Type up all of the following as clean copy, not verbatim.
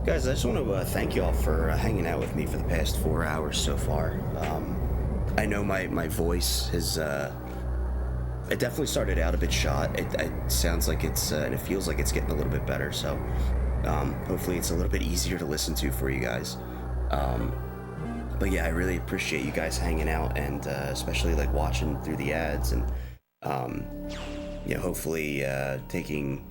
Guys, I just want to thank you all for hanging out with me for the past 4 hours so far. I know my voice has, it definitely started out a bit shot. It sounds like it's, and it feels like it's getting a little bit better, so hopefully it's a little bit easier to listen to for you guys. But yeah, I really appreciate you guys hanging out and especially like watching through the ads and, hopefully taking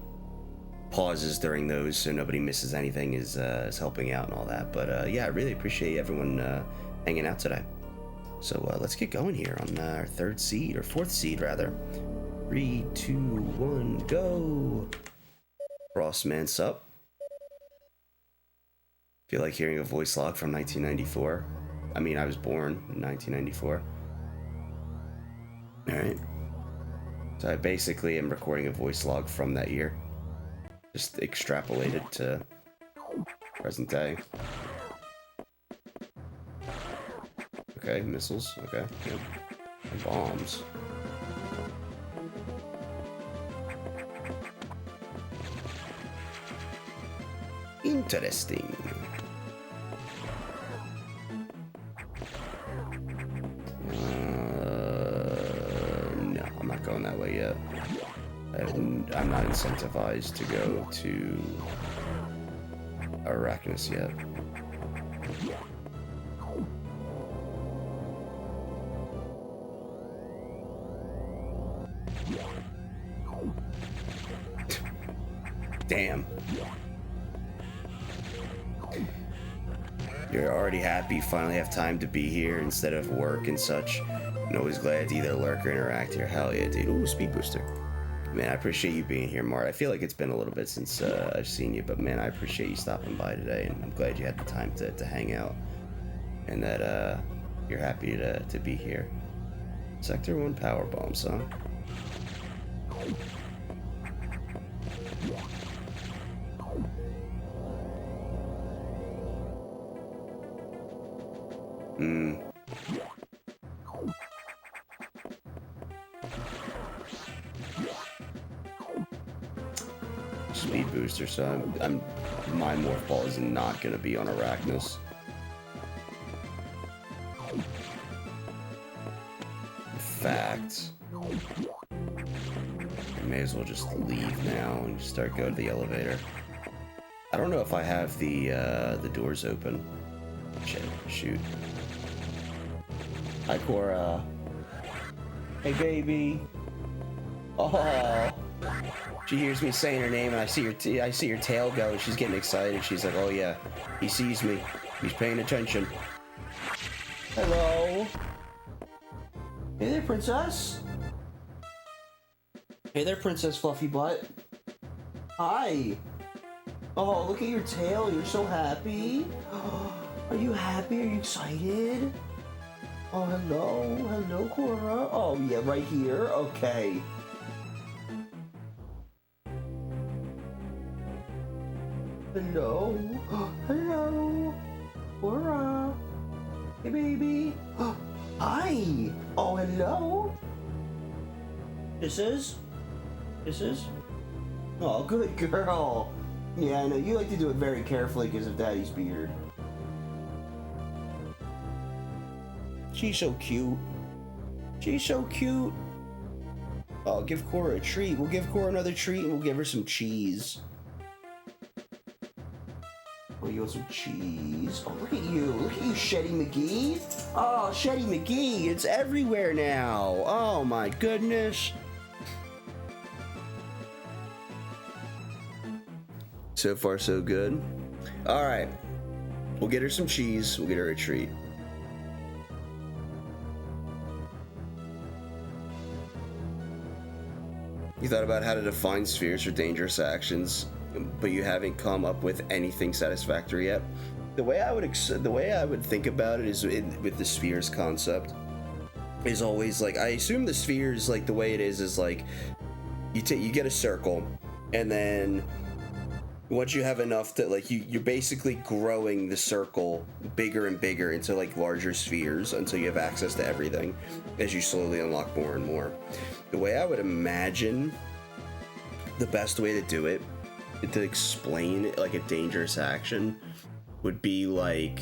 pauses during those so nobody misses anything is helping out and all that. But yeah, I really appreciate everyone hanging out today. So let's get going here on our fourth seed rather. 3, 2, 1, go. Frostman sup. Feel like hearing a voice log from 1994. I mean, I was born in 1994. Alright. So I basically am recording a voice log from that year. Just extrapolated to present day. Okay, missiles. Okay, yep. And bombs. Interesting. No, I'm not going that way yet. I'm not incentivized to go to Arachnus yet. Damn. You're already happy you finally have time to be here instead of work and such. I'm always glad to either lurk or interact here. Hell yeah, dude. Ooh, speed booster. Man, I appreciate you being here, Mart. I feel like it's been a little bit since I've seen you, but man, I appreciate you stopping by today, and I'm glad you had the time to hang out, and that you're happy to be here. Sector 1 power bombs, huh? Speed booster, so my morph ball is not gonna be on Arachnus. In fact, I may as well just leave now and start going to the elevator. I don't know if I have the doors open. Shoot. Hi, Cora. Hey, baby. Oh. She hears me saying her name, and I see your tail go, and she's getting excited. She's like, "Oh yeah, he sees me. He's paying attention." Hello. Hey there, princess. Hey there, Princess Fluffy Butt. Hi. Oh, look at your tail. You're so happy. Are you happy? Are you excited? Oh, hello. Hello, Cora. Oh, yeah, right here. Okay. Hello. Hello. Cora. Hey, baby. Hi. Oh, hello. This is? Oh, good girl. Yeah, I know. You like to do it very carefully because of Daddy's beard. She's so cute. She's so cute. Oh, give Cora a treat. We'll give Cora another treat and we'll give her some cheese. Oh, you want some cheese? Oh, look at you. Look at you, Shetty McGee. Oh, Shetty McGee. It's everywhere now. Oh, my goodness. So far, so good. All right. We'll get her some cheese. We'll get her a treat. You thought about how to define spheres for dangerous actions, but you haven't come up with anything satisfactory yet. The way I would think about it is with the spheres concept is always like, I assume the spheres, like the way it is like you get a circle, and then once you have enough to, like, you're basically growing the circle bigger and bigger into like larger spheres until you have access to everything as you slowly unlock more and more. The way I would imagine the best way to do it to explain like a dangerous action would be like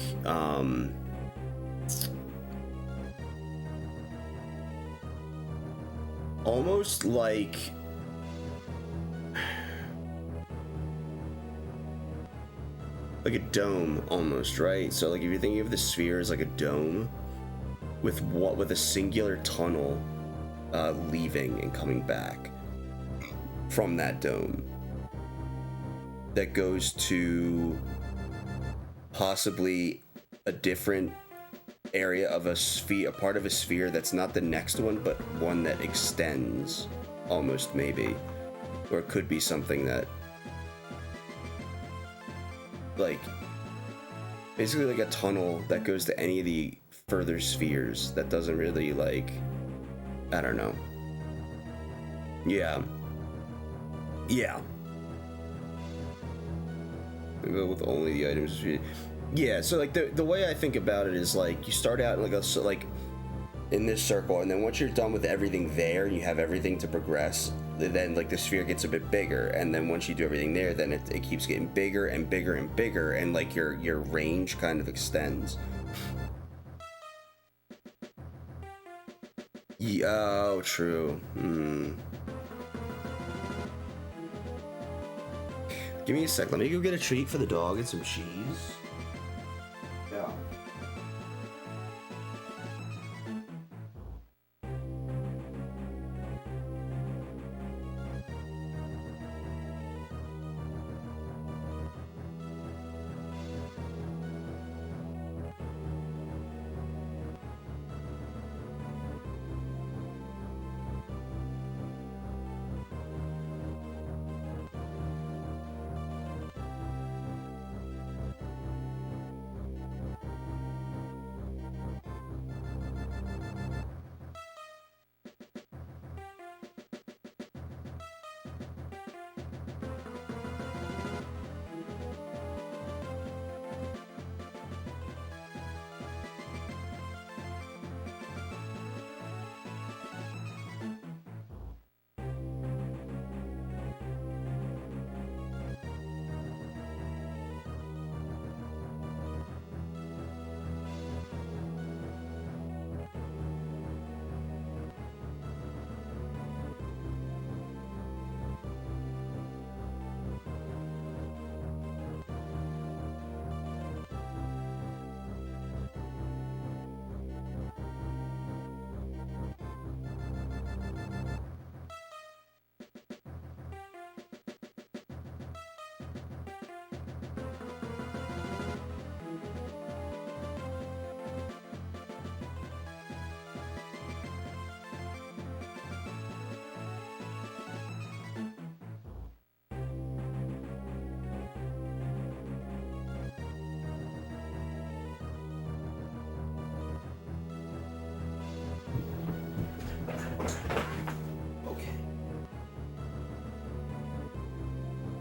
almost like a dome almost, right? So like if you're thinking of the sphere as like a dome with a singular tunnel leaving and coming back from that dome that goes to possibly a different area of a sphere, a part of a sphere that's not the next one, but one that extends almost, maybe. Or it could be something that, like, basically like a tunnel that goes to any of the further spheres that doesn't really, like, I don't know. Yeah. Go with only the items. Yeah, so like the way I think about it is like you start out like in this circle, and then once you're done with everything there and you have everything to progress, then like the sphere gets a bit bigger, and then once you do everything there, then it keeps getting bigger and bigger and bigger, and like your range kind of extends. Yeah, oh, true. Give me a sec. Let me go get a treat for the dog and some cheese. Yeah.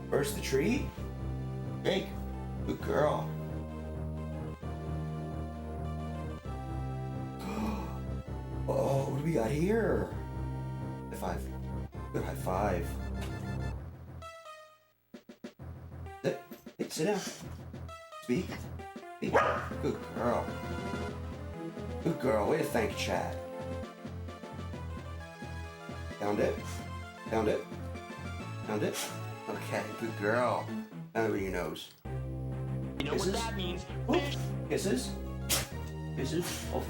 First the treat. Jake, good girl. Oh, what do we got here? High five. Good high five. Hey, sit down. Speak. Speak. Good girl. Good girl. Way to thank Chad. Found it. Found it. Found it. Okay, good girl. Now over your nose. You know Kisses? what that means? Oops. Kisses. Kisses. Oh.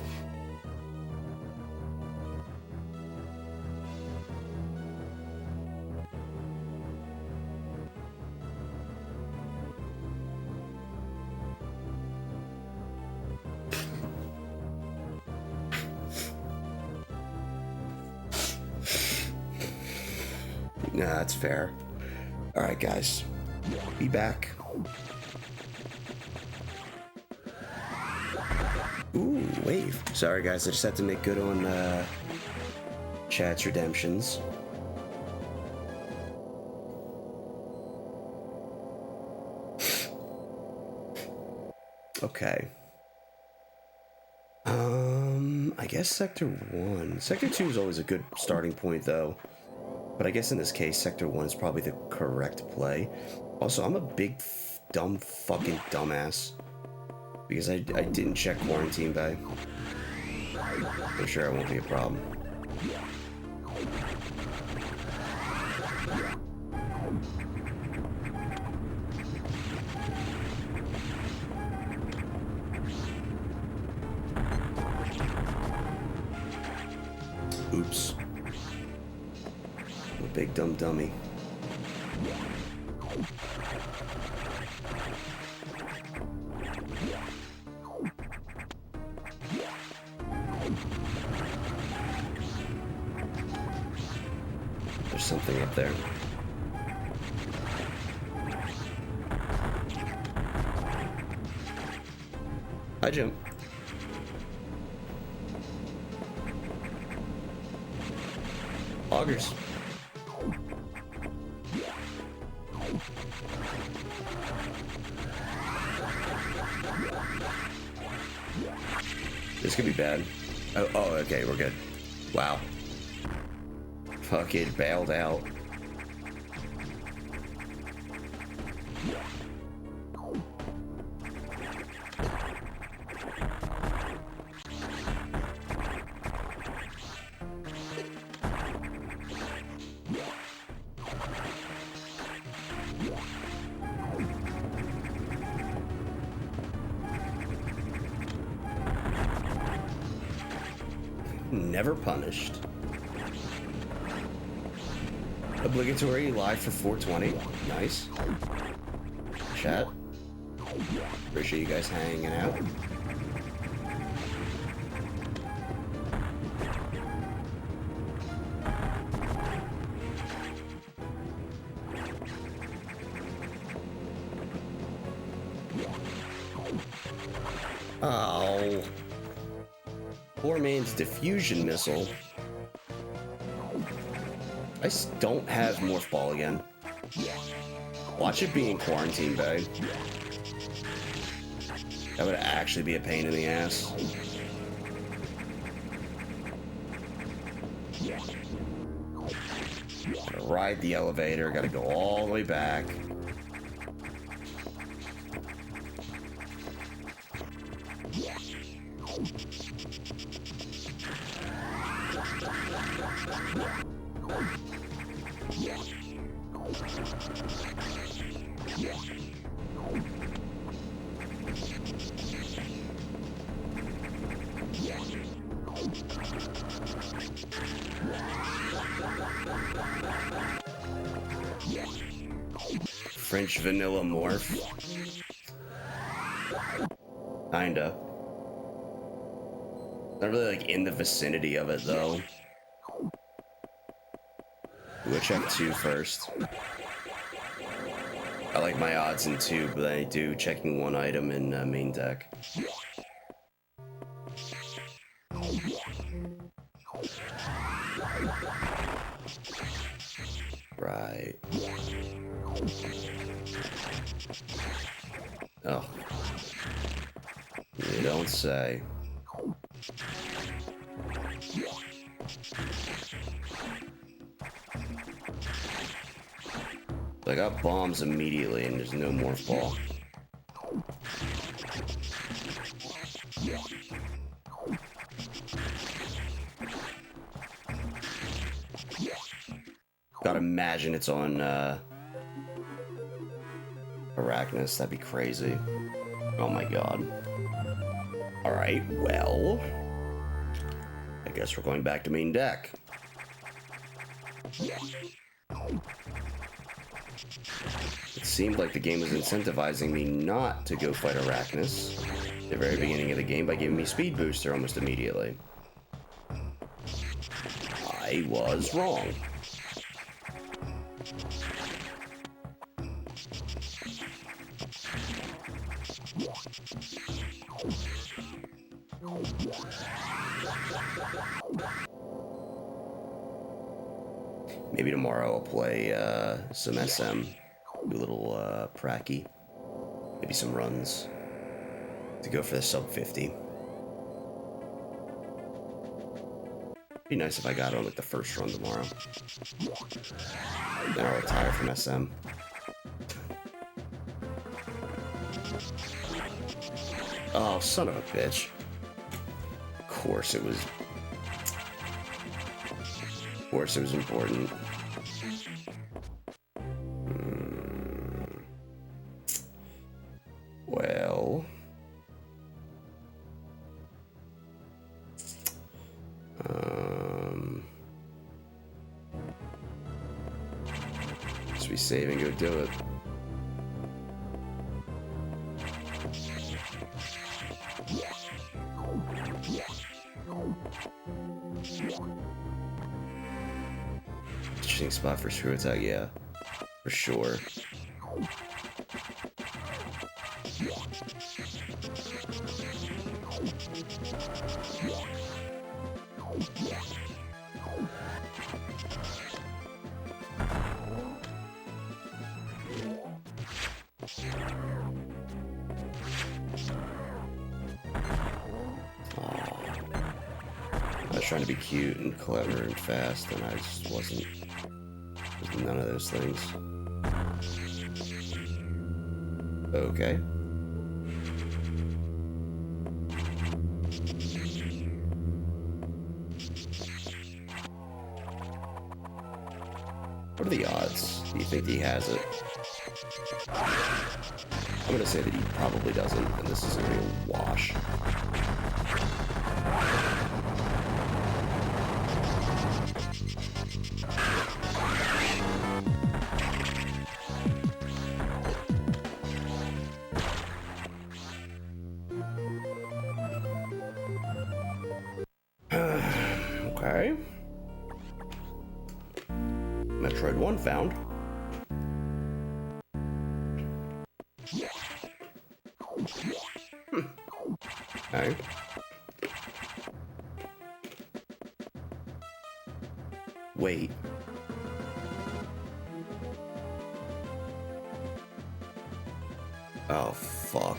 Nah, that's fair. All right, guys, be back. Ooh, wave. Sorry, guys, I just had to make good on Chad's redemptions. Okay. I guess Sector 1. Sector 2 is always a good starting point, though. But I guess in this case, Sector 1 is probably the correct play. Also, I'm a big, dumb fucking dumbass. Because I didn't check quarantine bay. I'm sure it won't be a problem. Oops. I'm a big dumb dummy. There's something up there. Hi, Jim. Augers. This could be bad. Oh, okay, we're good. Wow. Fuck it, bailed out. Never punished. Obligatory live for 420. Nice. Chat. Appreciate you guys hanging out. Oh. Poor man's diffusion missile. I don't have Morph Ball again. Watch it be in quarantine bay. That would actually be a pain in the ass. Gotta ride the elevator, gotta go all the way back. French vanilla morph. Kinda. Not really like in the vicinity of it though. We'll check 2 first. I like my odds in 2, but I do checking 1 item in main deck. Right. Oh. You don't say. I got bombs immediately and there's no Morph Ball. Gotta imagine it's on Arachnus, that'd be crazy. Oh my god. Alright, well, I guess we're going back to main deck. It seemed like the game was incentivizing me not to go fight Arachnus at the very beginning of the game by giving me speed booster almost immediately. I was wrong. Maybe tomorrow I'll play some SM, do a little pracky, maybe some runs to go for the sub 50. Be nice if I got on like the first run tomorrow. Then I'll retire from SM. Oh, son of a bitch. Of course it was... Of course it was important. Well... Just be safe and go do it. Interesting spot for screw attack, yeah. For sure. I was trying to be cute and clever and fast, and I just wasn't. None of those things. Okay. What are the odds? Do you think he has it? I'm gonna say that he probably doesn't, and this is a real wash. Okay. Metroid 1 found. Okay. Wait. Oh, fuck.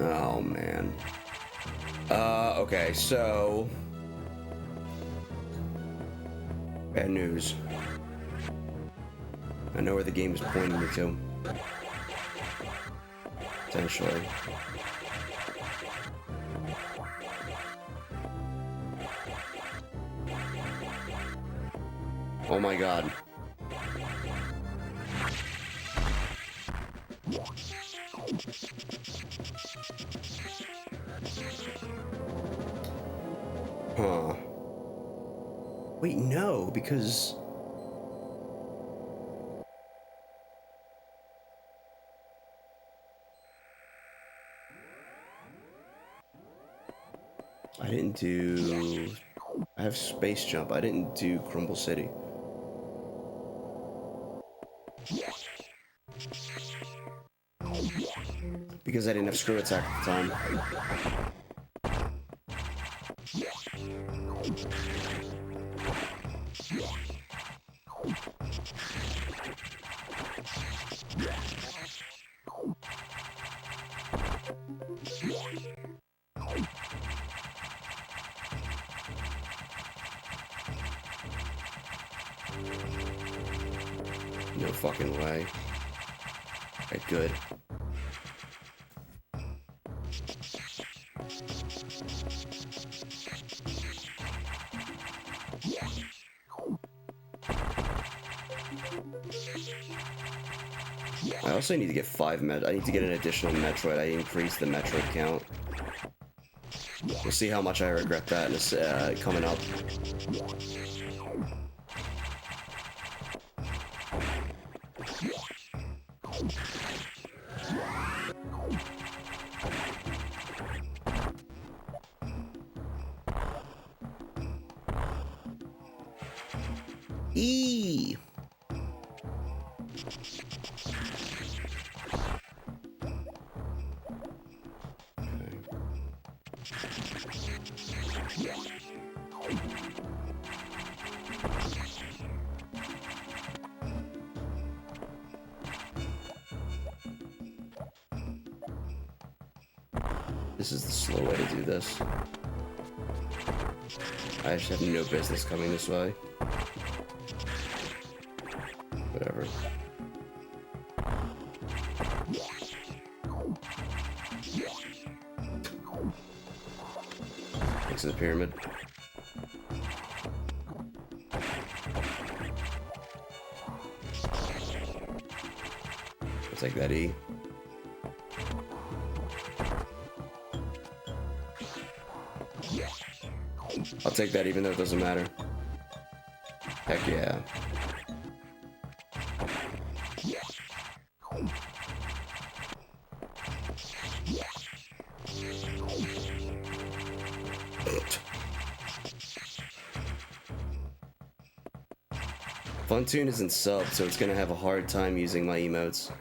Oh, man. Okay, so... Bad news. I know where the game is pointing me to. Potentially. Oh my god. Huh. Wait, no, because... I didn't do... I have Space Jump. I didn't do Crumble City. Because I didn't have Screw Attack at the time. No fucking way. Okay, good. I also need to get 5 I need to get an additional Metroid. I increased the Metroid count. We'll see how much I regret that in this, coming up. E. This is the slow way to do this. I just have no business coming this way. Whatever. Next to the pyramid. I'll take that E. I'll take that even though it doesn't matter. Heck yeah. Funtoon isn't sub, so it's gonna have a hard time using my emotes.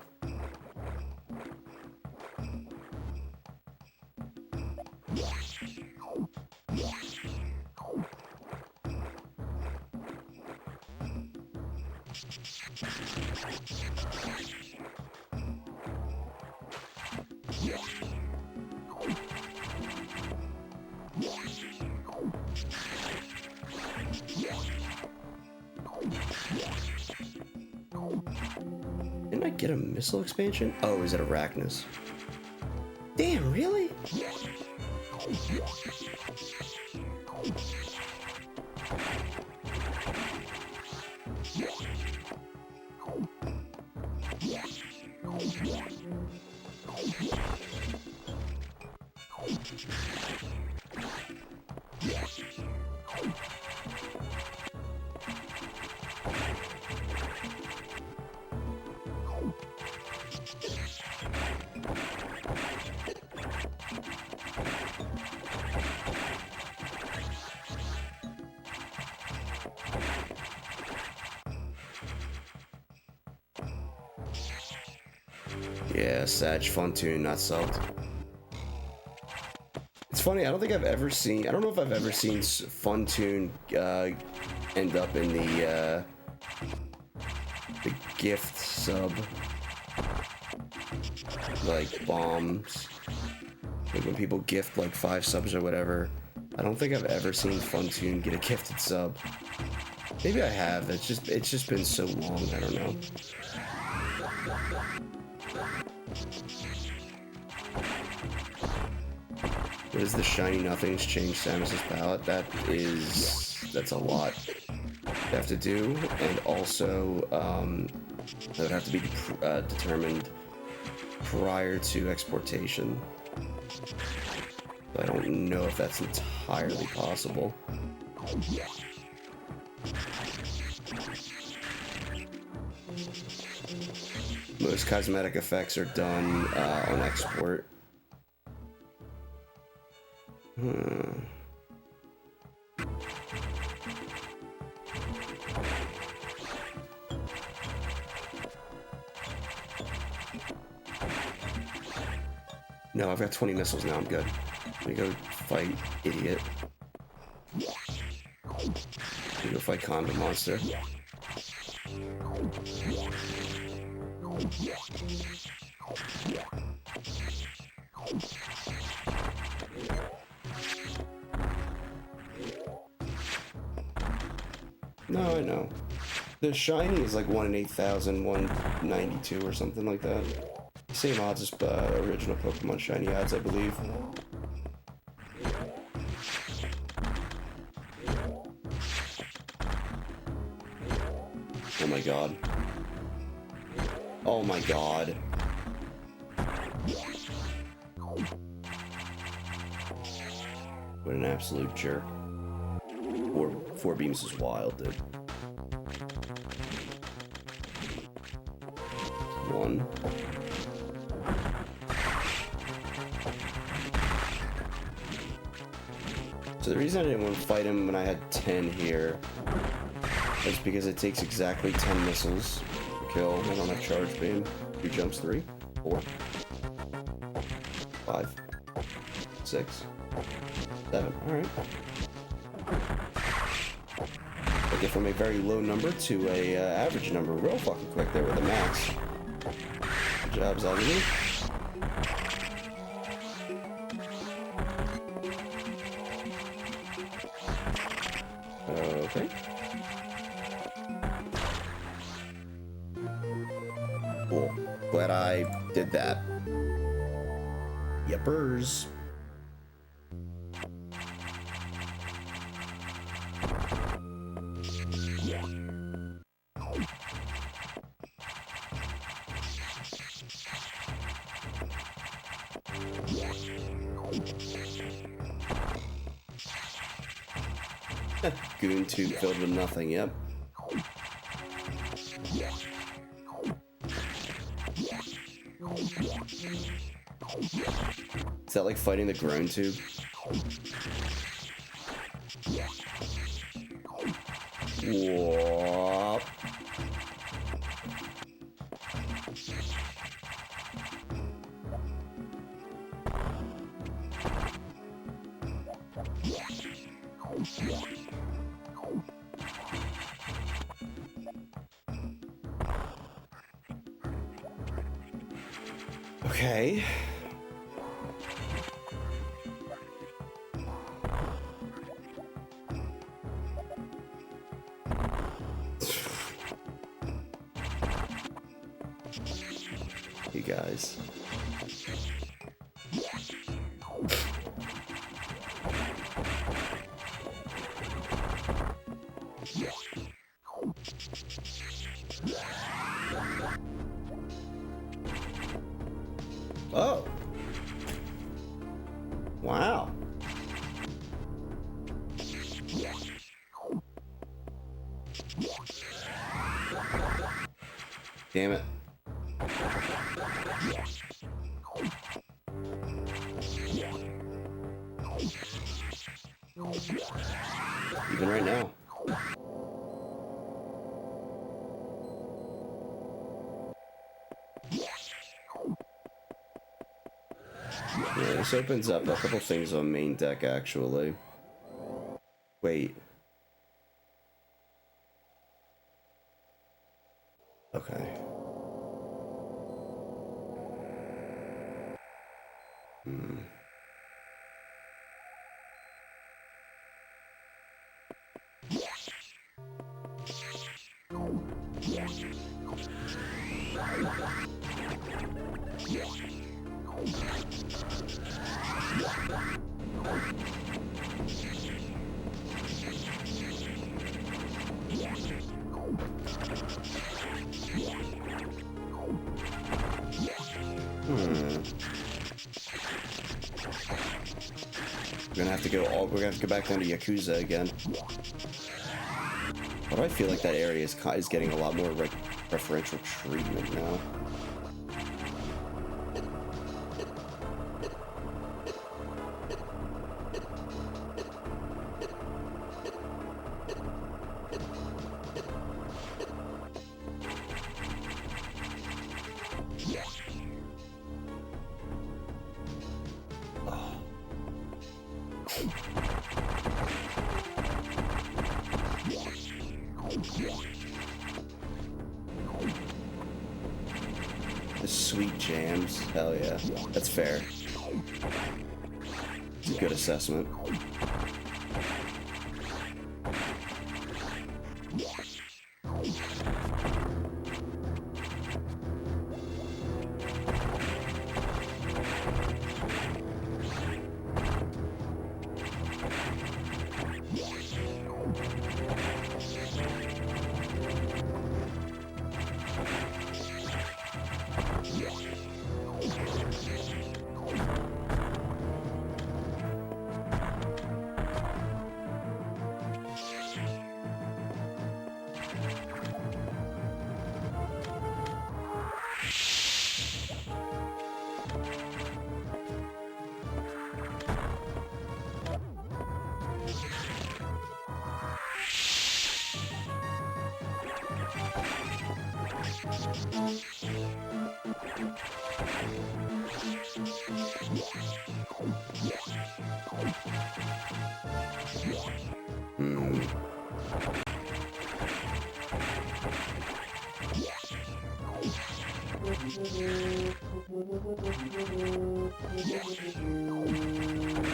Didn't I get a missile expansion? Oh, is it Arachnus? Damn, really? Yeah, Sag Funtoon, not subbed. It's funny, I don't think I've ever seen, I don't know if I've ever seen Funtoon end up in the gift sub. Like bombs. Like when people gift like 5 subs or whatever. I don't think I've ever seen Funtoon get a gifted sub. Maybe I have, it's just been so long, I don't know. What is the shiny nothings change Samus's palette? That's a lot to have to do, and also that would have to be determined prior to exportation. But I don't know if that's entirely possible. Most cosmetic effects are done on export. No, I've got 20 missiles now, I'm good. Let me go fight Idiot. Let me go fight Condom Monster. No, I know. The shiny is like 1 in 8,000, 192 or something like that. Same odds as original Pokemon shiny odds, I believe. Oh my god. Oh my god. What an absolute jerk. Four beams is wild, dude. 1. So the reason I didn't want to fight him when I had 10 here is because it takes exactly 10 missiles to kill. I don't have charge beam. 2 jumps, 3, 4, 5, 6, 7. Alright. I get from a very low number to a average number real fucking quick there with a max. Good job, Zelda. Okay. Cool. Glad I did that. Yippers. Goon tube filled with nothing, yep. Is that like fighting the groan tube? Whoop. Okay. You guys. Oh. Wow. Damn it. Even right now. Yeah, this opens up a couple things on main deck, actually. Wait. Okay. We're gonna have to go back down to Yakuza again. Why do I feel like that area is getting a lot more preferential treatment now? Sweet jams. Hell yeah. That's fair. It's a good assessment.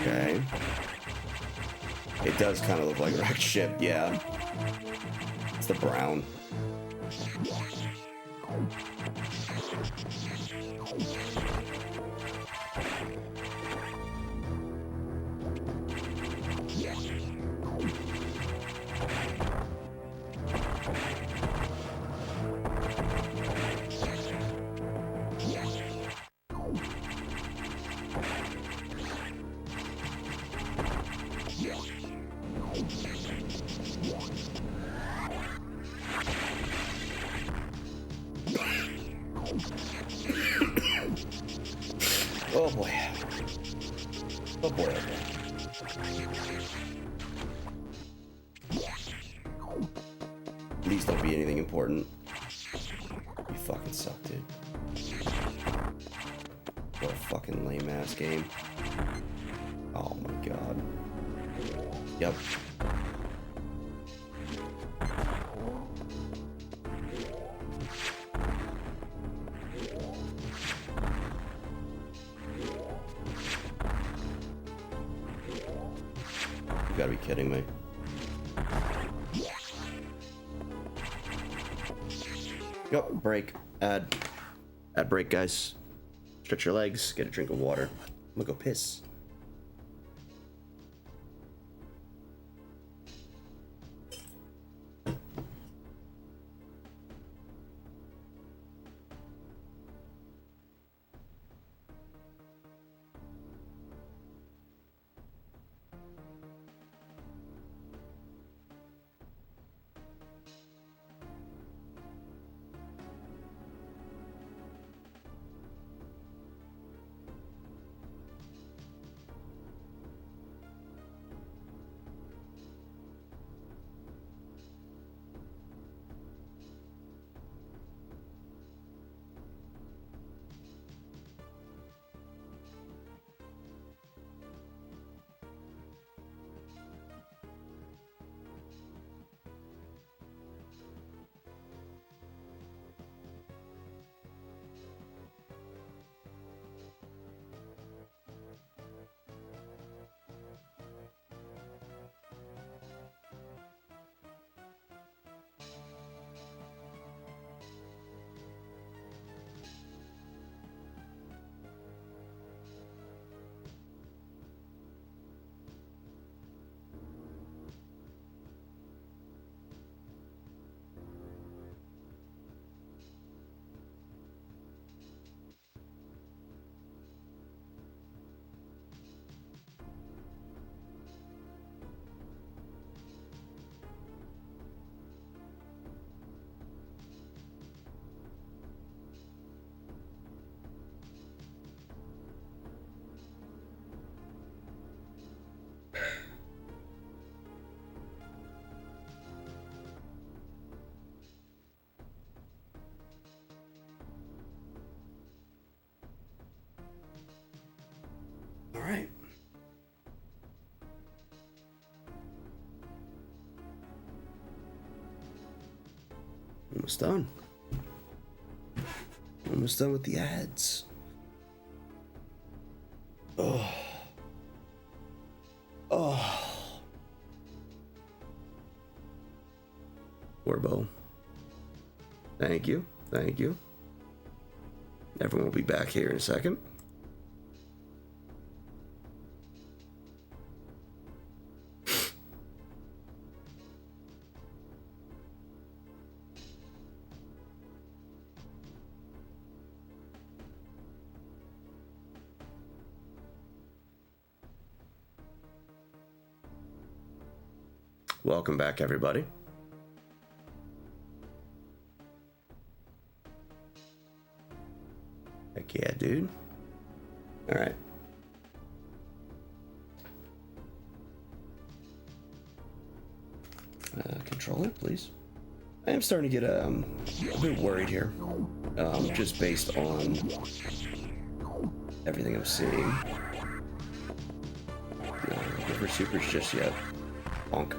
Okay. It does kind of look like a wrecked ship, yeah. It's the brown. Oh boy. Oh boy, oh boy. Please don't be anything important. You fucking suck, dude. What a fucking lame ass game. Oh my god. Yep. You gotta be kidding me. Go, break. Add break, guys. Stretch your legs, get a drink of water. I'm gonna go piss. Alright. Almost done. Almost done with the ads. Oh. Oh. Warbo. Thank you. Thank you. Everyone will be back here in a second. Welcome back, everybody. Heck yeah, dude. All right. Controller, please. I am starting to get a bit worried here, just based on everything I'm seeing. No, never supers just yet. Bonk.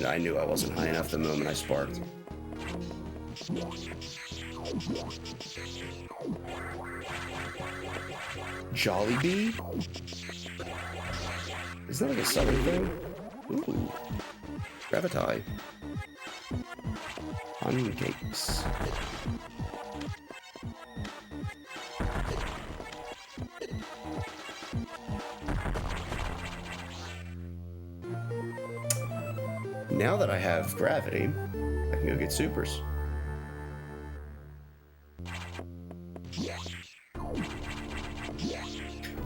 I knew I wasn't high enough the moment I sparked. Jollibee? Is that like a southern thing? Ooh. Gravity. Pancakes. Now that I have gravity, I can go get supers.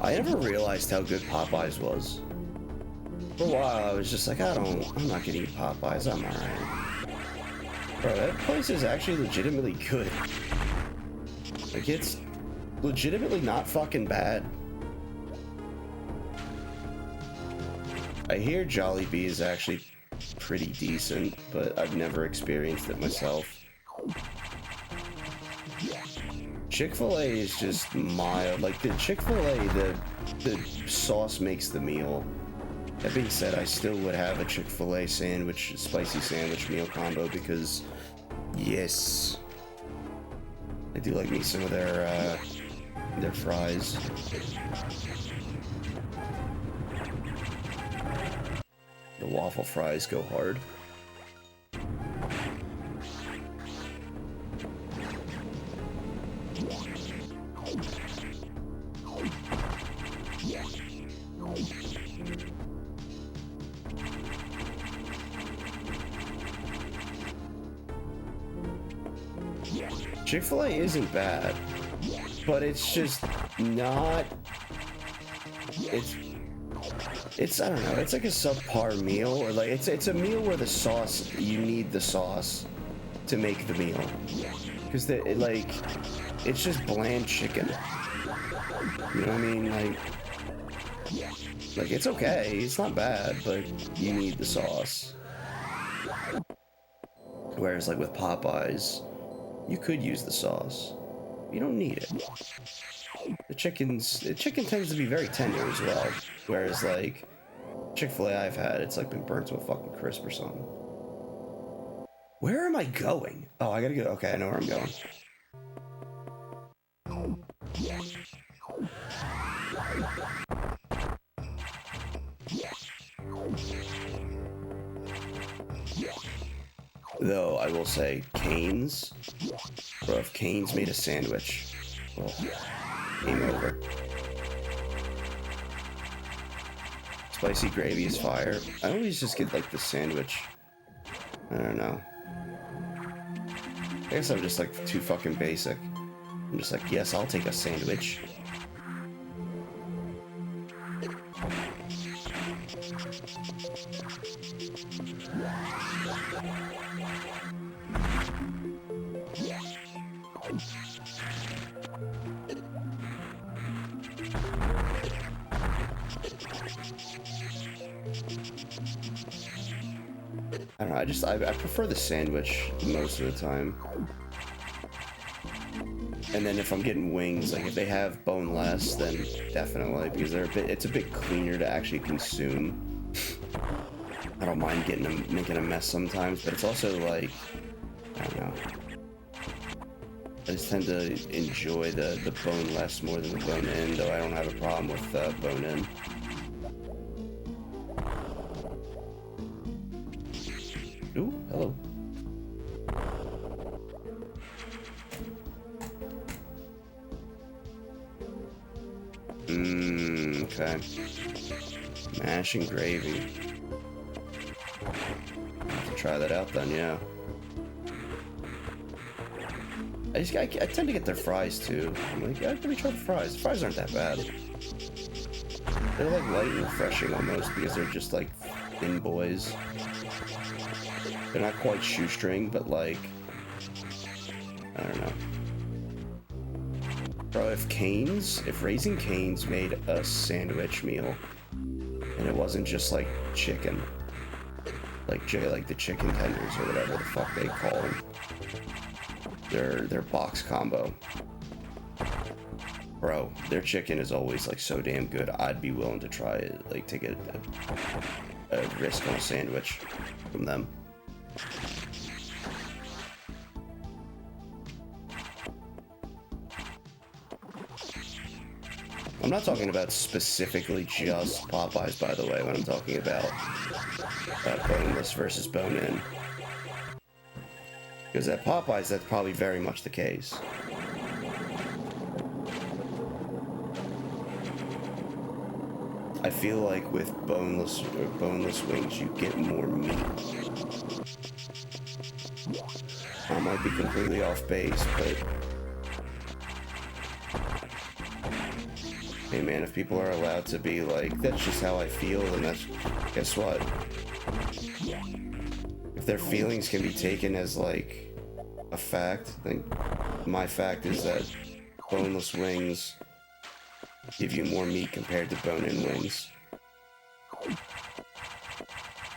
I never realized how good Popeyes was. For a while, I was just like, I'm not gonna eat Popeyes, I'm alright. Bro, that place is actually legitimately good. Like, it's legitimately not fucking bad. I hear Jollibee is actually pretty decent, but I've never experienced it myself. Chick-fil-A is just mild. Like, the Chick-fil-A, the sauce makes the meal. That being said, I still would have a Chick-fil-A sandwich, spicy sandwich meal combo because, yes, I do like me some of their fries. The waffle fries go hard. Chick-fil-A isn't bad, but it's just not, it's I don't know, it's like a subpar meal, or like it's a meal where the sauce, you need the sauce to make the meal, because it's just bland chicken. You know what I mean? Like it's okay, it's not bad, but you need the sauce. Whereas like with Popeyes, you could use the sauce. You don't need it. The chicken tends to be very tender as well. Whereas like Chick-fil-A I've had, it's like been burnt to a fucking crisp or something. Where am I going? Oh, I gotta go. Okay, I know where I'm going. Though I will say, Cane's, bro, if Cane's made a sandwich, well, game over. Spicy gravy is fire. I always just get like the sandwich. I don't know. I guess I'm just like too fucking basic. I'm just like, yes, I'll take a sandwich. I don't know, I prefer the sandwich most of the time. And then if I'm getting wings, like if they have boneless, then definitely, because it's a bit cleaner to actually consume. I don't mind making a mess sometimes, but it's also like, I don't know. I just tend to enjoy the boneless more than the bone-in, though I don't have a problem with bone-in. Ooh, hello. Okay. Mash and gravy. I'll try that out then, yeah. I tend to get their fries too. I'm like, yeah, let me try the fries. The fries aren't that bad. They're like light and refreshing almost because they're just like thin boys. They're not quite shoestring, but like, I don't know. Bro, if Raising Cane's made a sandwich meal, and it wasn't just like chicken, like the chicken tenders or whatever the fuck they call them, their box combo. Bro, their chicken is always like so damn good. I'd be willing to try it, like take a risk on a sandwich from them. I'm not talking about specifically just Popeyes, by the way, when I'm talking about boneless versus bone-in. Because at Popeyes, that's probably very much the case. I feel like with boneless wings, you get more meat. I might be completely off base, but hey man, if people are allowed to be like, that's just how I feel, then that's, guess what? If their feelings can be taken as like a fact, then my fact is that boneless wings give you more meat compared to bone-in wings.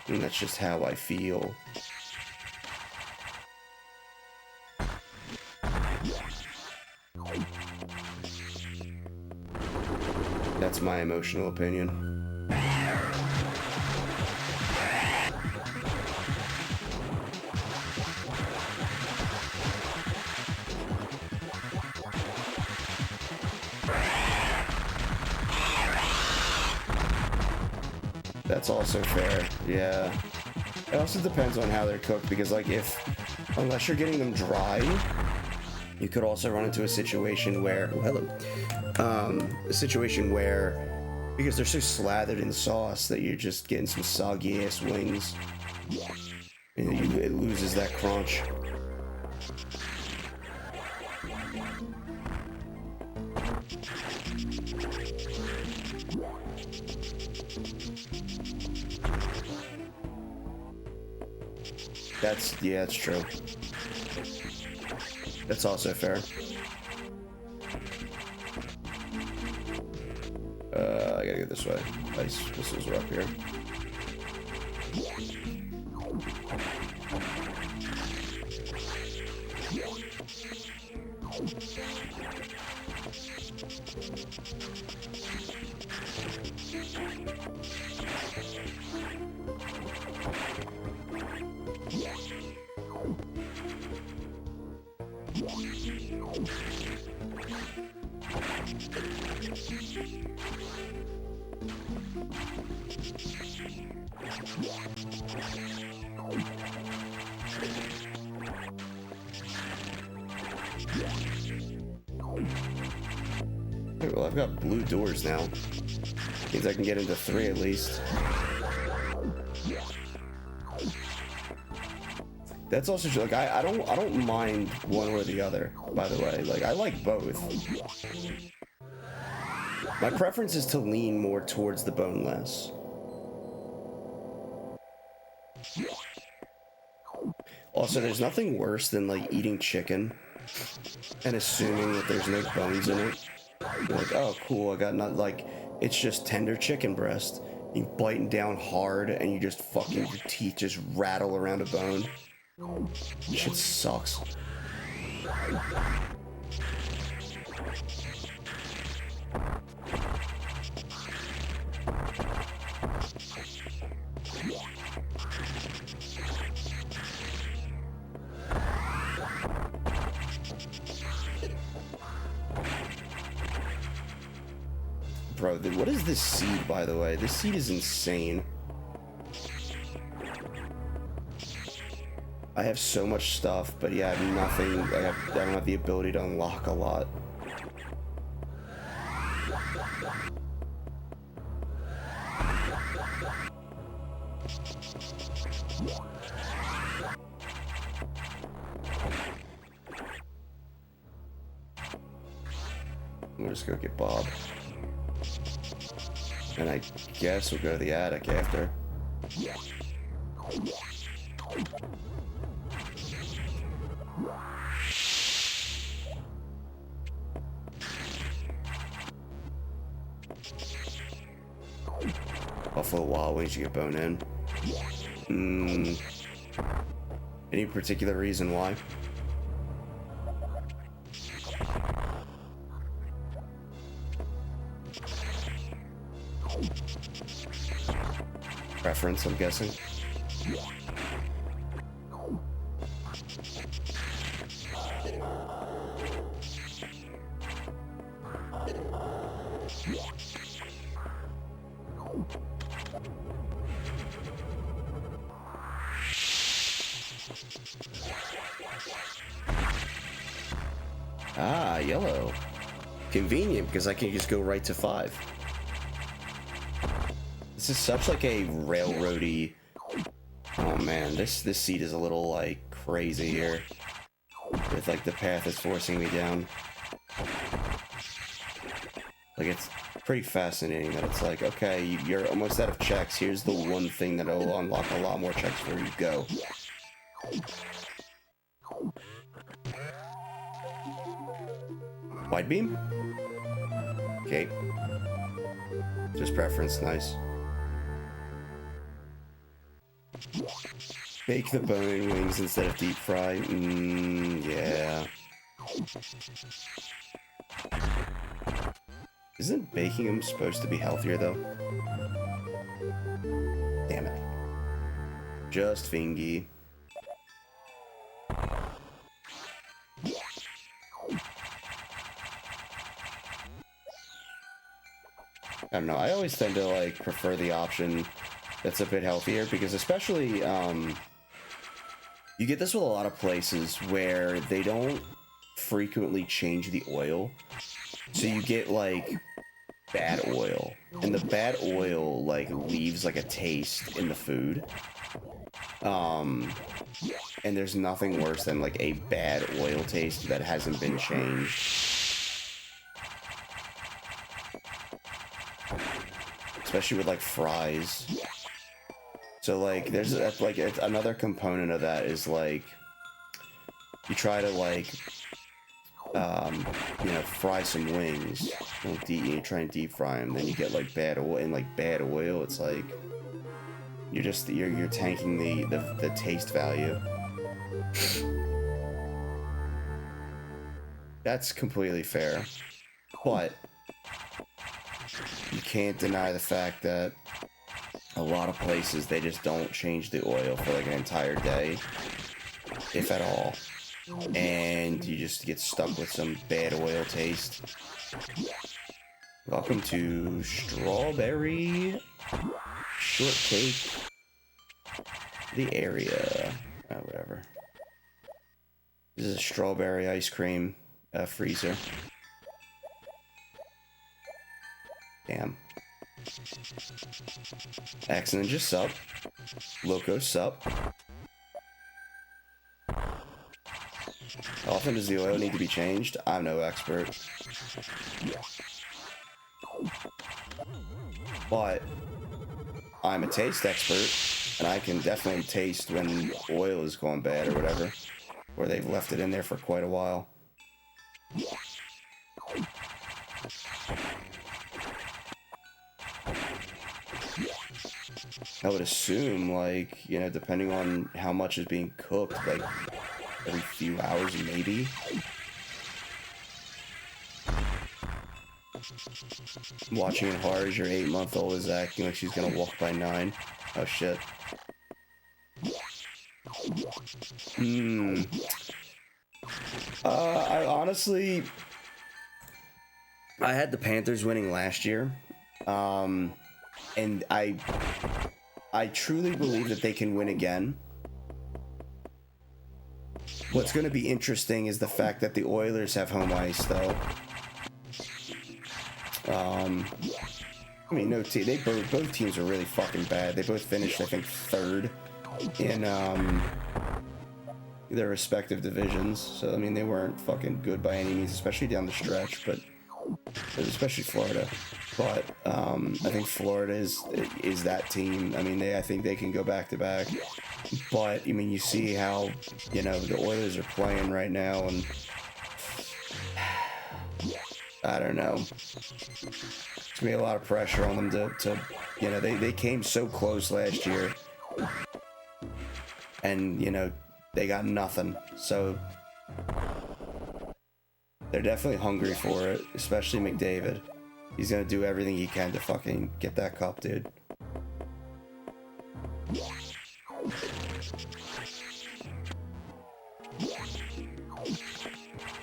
And that's just how I feel. That's my emotional opinion. That's also fair, yeah. It also depends on how they're cooked, because like unless you're getting them dry, you could also run into a situation where, because they're so slathered in sauce that you're just getting some soggy ass wings. And it loses that crunch. That's true. That's also fair. I gotta get this way. Ice missiles are up here. Well, I've got blue doors now. Means I can get into 3 at least. That's also true. Like I don't mind one or the other, by the way. Like I like both. My preference is to lean more towards the boneless. Also, there's nothing worse than like eating chicken and assuming that there's no bones in it. You're like, oh cool, I got not like it's just tender chicken breast. You biting down hard and you just fucking your teeth just rattle around a bone. This shit sucks. Bro, what is this seed, by the way? This seed is insane. I have so much stuff, but yeah, I have nothing. I don't have the ability to unlock a lot. We'll just go get Bob. And I guess we'll go to the attic after. Buffalo Wild Wings, you get bone in. Any particular reason why? Preference, I'm guessing. Ah, yellow. Convenient, because I can just go right to 5. This is such like a railroady... Oh man, this seat is a little like crazy here. With like the path is forcing me down. Like it's pretty fascinating that it's like, okay, you're almost out of checks. Here's the one thing that'll unlock a lot more checks before you go. Wide beam? Okay. Just preference, nice. Bake the bone wings instead of deep fry. Yeah. Isn't baking them supposed to be healthier though? Damn it. Just fingy. I don't know, I always tend to like prefer the option that's a bit healthier because especially you get this with a lot of places where they don't frequently change the oil. So you get like bad oil, and the bad oil like leaves like a taste in the food. And there's nothing worse than like a bad oil taste that hasn't been changed. Especially with like fries. So like there's like another component of that is like you try to like you know, fry some wings, you try and deep fry them, then you get like bad oil, and like bad oil, it's like you're tanking the taste value. That's completely fair, but you can't deny the fact that a lot of places they just don't change the oil for like an entire day, if at all. And you just get stuck with some bad oil taste. Welcome to Strawberry Shortcake, the area. Whatever. This is a strawberry ice cream freezer. Damn. Accident just sup. Loco sup. How often does the oil need to be changed? I'm no expert. But I'm a taste expert, and I can definitely taste when oil is going bad or whatever, or they've left it in there for quite a while. I would assume, like, you know, depending on how much is being cooked, like, every few hours, maybe. Watching it hard as your 8-month-old is acting like she's gonna walk by 9. Oh, shit. I honestly... I had the Panthers winning last year. And I truly believe that they can win again. What's going to be interesting is the fact that the Oilers have home ice, though. I mean, no team. Both teams are really fucking bad. They both finished, I think, 3rd in their respective divisions. So I mean, they weren't fucking good by any means, especially down the stretch. But especially Florida. But I think Florida is that team. I mean, I think they can go back to back. But I mean, you see how, you know, the Oilers are playing right now, and I don't know. It's gonna be a lot of pressure on them to you know, they came so close last year, and you know, they got nothing. So they're definitely hungry for it, especially McDavid. He's gonna do everything he can to fucking get that cup, dude.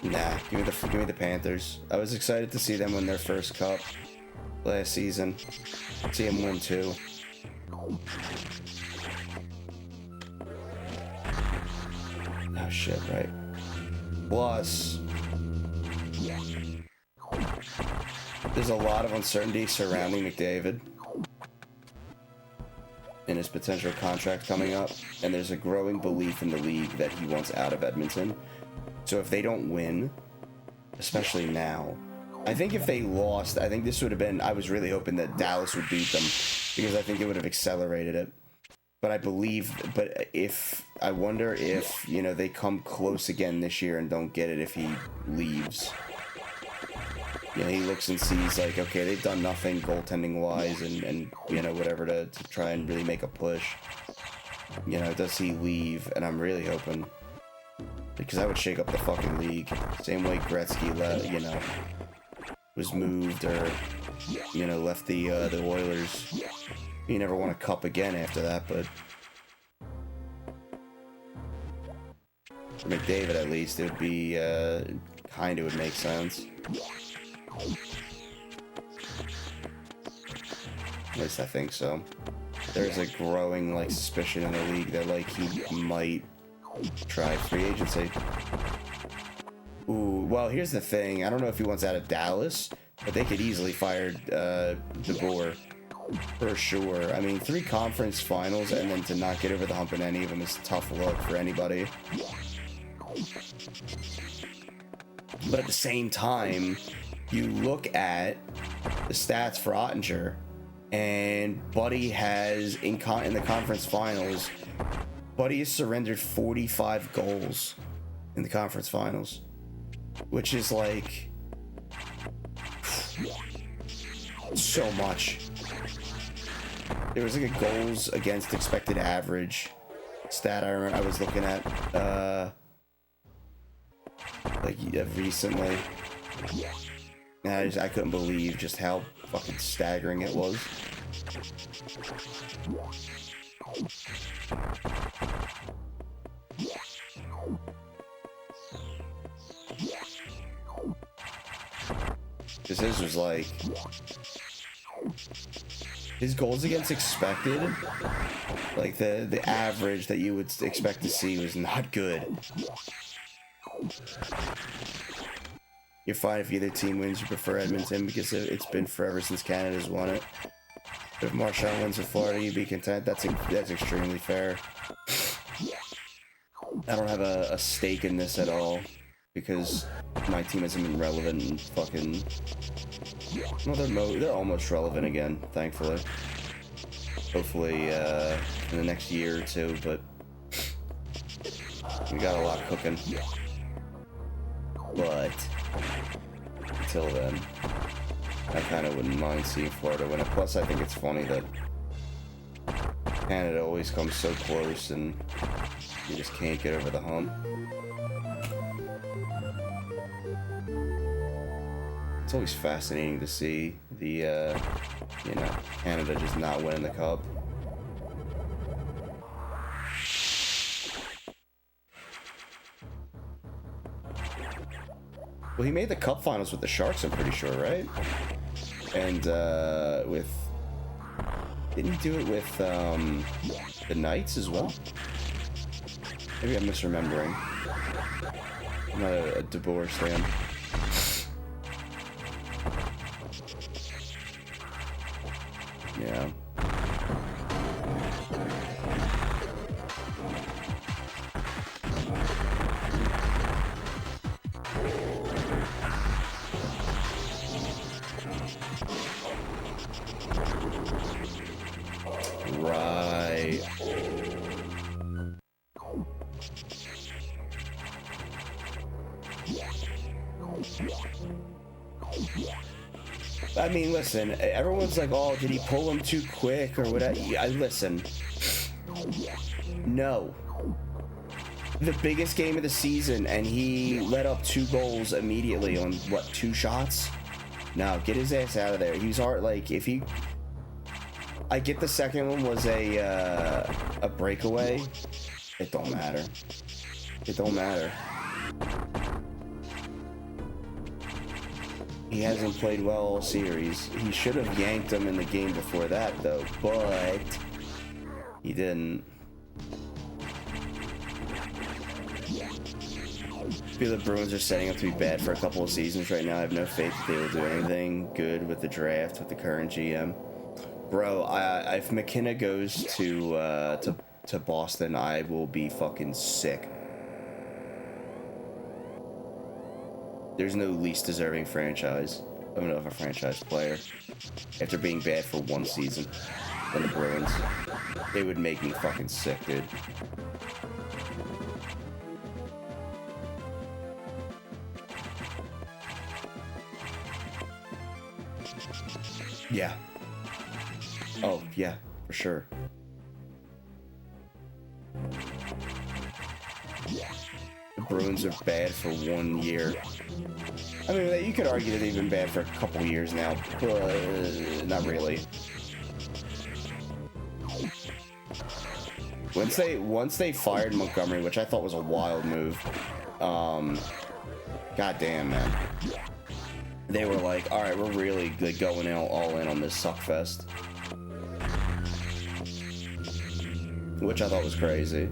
Nah, give me the Panthers. I was excited to see them win their first cup last season. See them win 2. Oh shit, right. Plus, There's a lot of uncertainty surrounding McDavid and his potential contract coming up, and there's a growing belief in the league that he wants out of Edmonton. So if they don't win, especially now, I think if they lost, I think this would have been, I was really hoping that Dallas would beat them, because I think it would have accelerated it. But I wonder if, you know, they come close again this year and don't get it if he leaves. You know, he looks and sees, like, okay, they've done nothing goaltending-wise and you know, whatever to try and really make a push. You know, does he leave? And I'm really hoping. Because that would shake up the fucking league. Same way Gretzky, you know, was moved or, you know, left the Oilers. He never won a cup again after that, but... for McDavid, at least, it would be, kinda would make sense. At least I think so. There's a growing, like, suspicion in the league that, like, he might try free agency. Ooh, well, here's the thing. I don't know if he wants out of Dallas, but they could easily fire DeBoer. For sure. I mean, 3 conference finals and then to not get over the hump in any of them is a tough look for anybody. But at the same time, you look at the stats for Ottinger, and Buddy has, in the conference finals, Buddy has surrendered 45 goals in the conference finals, which is like so much. There was like a goals against expected average stat I remember I was looking at recently, and I couldn't believe just how fucking staggering it was. Because his was like, his goals against expected, like the average that you would expect to see, was not good. You're fine if either team wins. You prefer Edmonton because it's been forever since Canada's won it. But if Marchand wins with Florida, you'd be content. That's extremely fair. I don't have a stake in this at all because my team hasn't been relevant in fucking... well, they're almost relevant again, thankfully. Hopefully in the next year or two, but we got a lot cooking. But until then, I kind of wouldn't mind seeing Florida win it. Plus, I think it's funny that Canada always comes so close and you just can't get over the hump. It's always fascinating to see the, you know, Canada just not winning the cup. Well, he made the cup finals with the Sharks, I'm pretty sure, right? And, didn't he do it with, the Knights as well? Maybe I'm misremembering. I'm not a DeBoer fan. Yeah. Right. I mean, listen, everyone's like, oh, did he pull him too quick or whatever? Listen. No. The biggest game of the season, and he let up 2 goals immediately on, what, 2 shots? No, get his ass out of there. He was hard, like, if he... I get the second one was a breakaway. It don't matter. It don't matter. He hasn't played well all series. He should have yanked him in the game before that, though, but he didn't. feel the Bruins are setting up to be bad for a couple of seasons right now. I have no faith that they will do anything good with the draft with the current GM. Bro, if McKenna goes to Boston, I will be fucking sick. There's no least deserving franchise of a franchise player after being bad for one season than the Bruins. It would make me fucking sick, dude. Yeah. Oh, yeah, for sure. The Bruins are bad for 1 year. I mean, you could argue that they've been bad for a couple years now, but not really. Once they fired Montgomery, which I thought was a wild move, goddamn, man. They were like, all right, we're really going all in on this suckfest. Which I thought was crazy.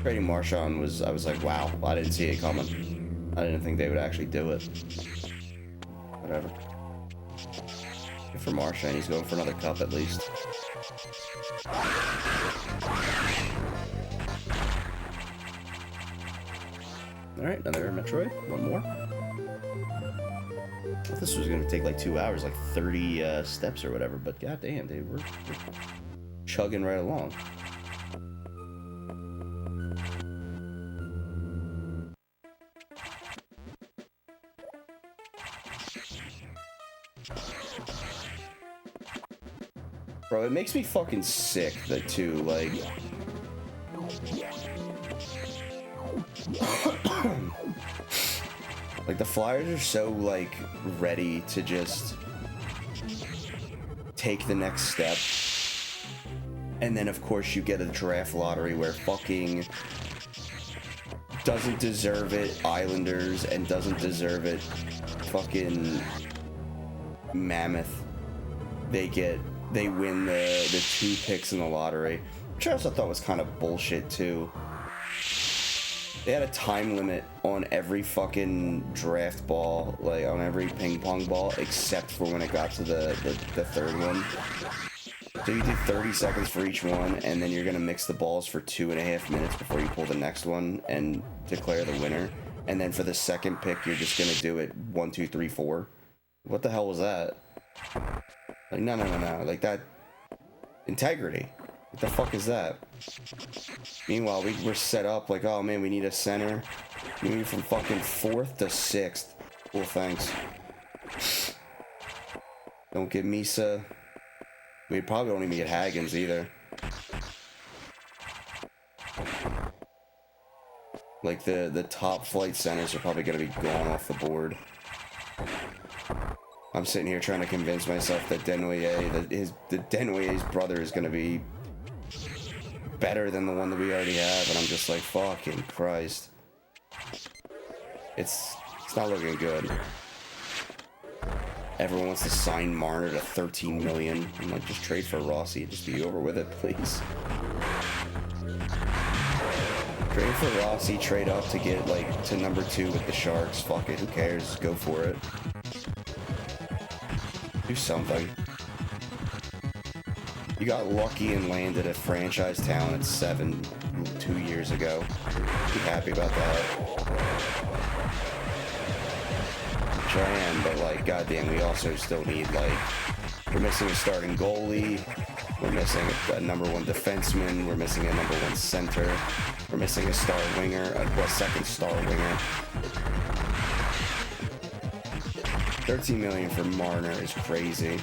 Trading Marchand I was like, wow, I didn't see it coming. I didn't think they would actually do it. Whatever. Good for Marchand, he's going for another cup at least. Alright, another Metroid. One more. I thought this was going to take like 2 hours, like 30 steps or whatever, but goddamn, they were chugging right along. Bro, it makes me fucking sick that too, like... like, the Flyers are so, like, ready to just take the next step. And then, of course, you get a draft lottery where fucking doesn't deserve it Islanders and doesn't deserve it fucking Mammoth. They win the 2 picks in the lottery, which I also thought was kind of bullshit too. They had a time limit on every fucking draft ball, like on every ping pong ball, except for when it got to the third one. So you do 30 seconds for each one, and then you're gonna mix the balls for 2.5 minutes before you pull the next one and declare the winner. And then for the second pick, you're just gonna do it 1, 2, 3, 4. What the hell was that? Like, no. Like, that... integrity. What the fuck is that? Meanwhile, we're set up like, oh man, we need a center. We move from fucking 4th to 6th. Cool, thanks. Don't get Misa. We probably don't even get Haggins either. Like, the top flight centers are probably gonna be gone off the board. I'm sitting here trying to convince myself that Denoyer's brother is gonna be better than the one that we already have, and I'm just like, fucking Christ. It's not looking good. Everyone wants to sign Marner to $13 million. I'm like, just trade for Rossi. Just be over with it, please. Trade for Rossi, trade up to get, like, to number 2 with the Sharks. Fuck it, who cares? Go for it. Do something. You got lucky and landed a franchise talent at 7 2 years ago. Be happy about that. Which I am, but like, goddamn, we also still need, like, we're missing a starting goalie. We're missing a number 1 defenseman. We're missing a number 1 center. We're missing a star winger, a second star winger. 13 million for Marner is crazy.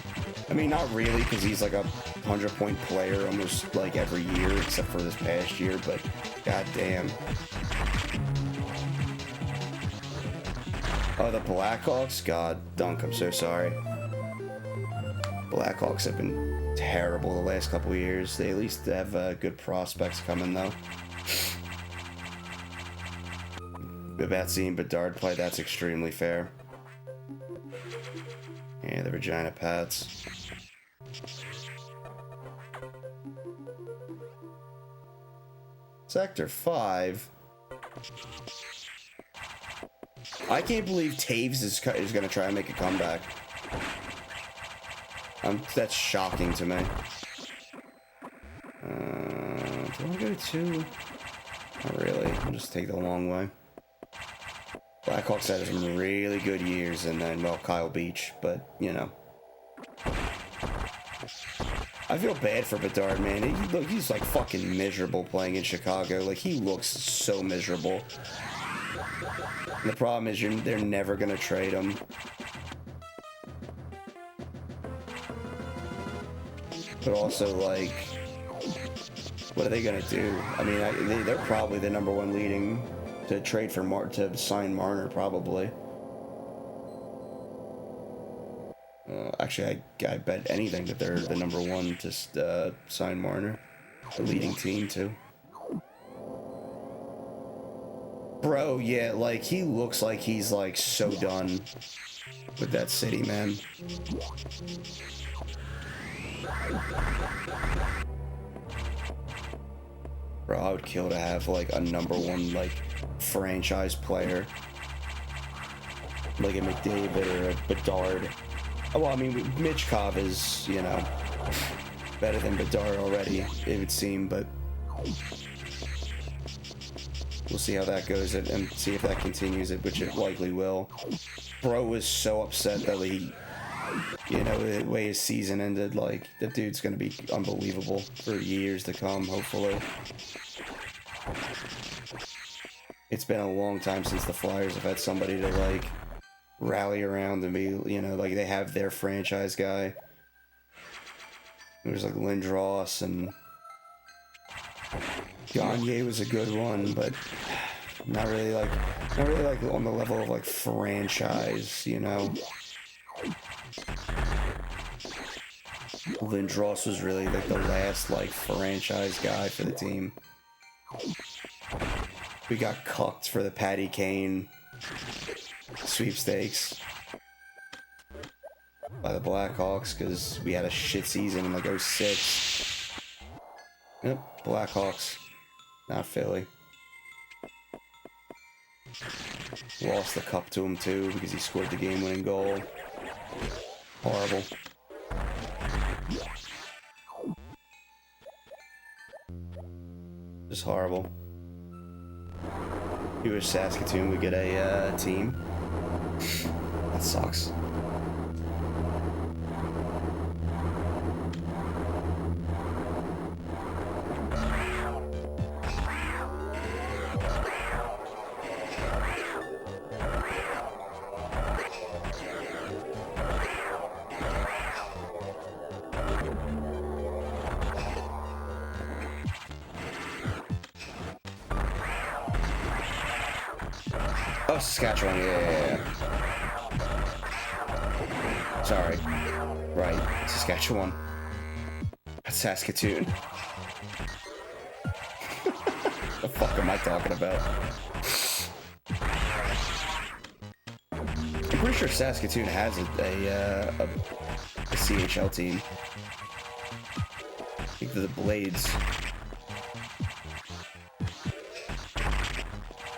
I mean, not really, because he's like a 100-point player almost like every year, except for this past year, but goddamn. Oh, the Blackhawks? God, Dunk, I'm so sorry. Blackhawks have been terrible the last couple of years. They at least have good prospects coming, though. About seeing Bedard play, that's extremely fair. Yeah, the Regina Pats. Sector 5. I can't believe Taves is going to try and make a comeback. That's shocking to me. Do I want to go to 2? Not really. I'll just take the long way. Blackhawks had some really good years, and then, well, Kyle Beach, but, you know. I feel bad for Bedard, man. He's like fucking miserable playing in Chicago. Like, he looks so miserable. And the problem is they're never gonna trade him. But also, like, what are they gonna do? I mean, they're probably the #1 leading to trade for to sign Marner, probably. Actually, I bet anything that they're the #1 to sign Marner, the leading team too. Bro, yeah, like, he looks like he's like so done with that city, man. Bro, I would kill to have like a #1 like franchise player, like a McDavid or a Bedard. Oh, well, I mean, Mitchkov is, you know, better than Bedard already, it would seem, but we'll see how that goes and see if that continues, which it likely will. Bro was so upset that he, you know, the way his season ended. Like, the dude's gonna be unbelievable for years to come, hopefully. It's been a long time since the Flyers have had somebody to, like, rally around and be, you know, like, they have their franchise guy. There's like Lindros, and Gagne was a good one, but not really like on the level of like franchise, you know. Lindros was really like the last like franchise guy for the team. We got cucked for the Patty Kane sweepstakes by the Blackhawks because we had a shit season in like 06. Yep, Blackhawks, not Philly. Lost the cup to him too because he scored the game-winning goal. Horrible. Just horrible. You wish Saskatoon would get a team. That sucks. Oh, Saskatchewan, yeah. Sorry. Right, Saskatchewan. That's Saskatoon. The fuck am I talking about? I'm pretty sure Saskatoon has a CHL team. I think they're the Blades.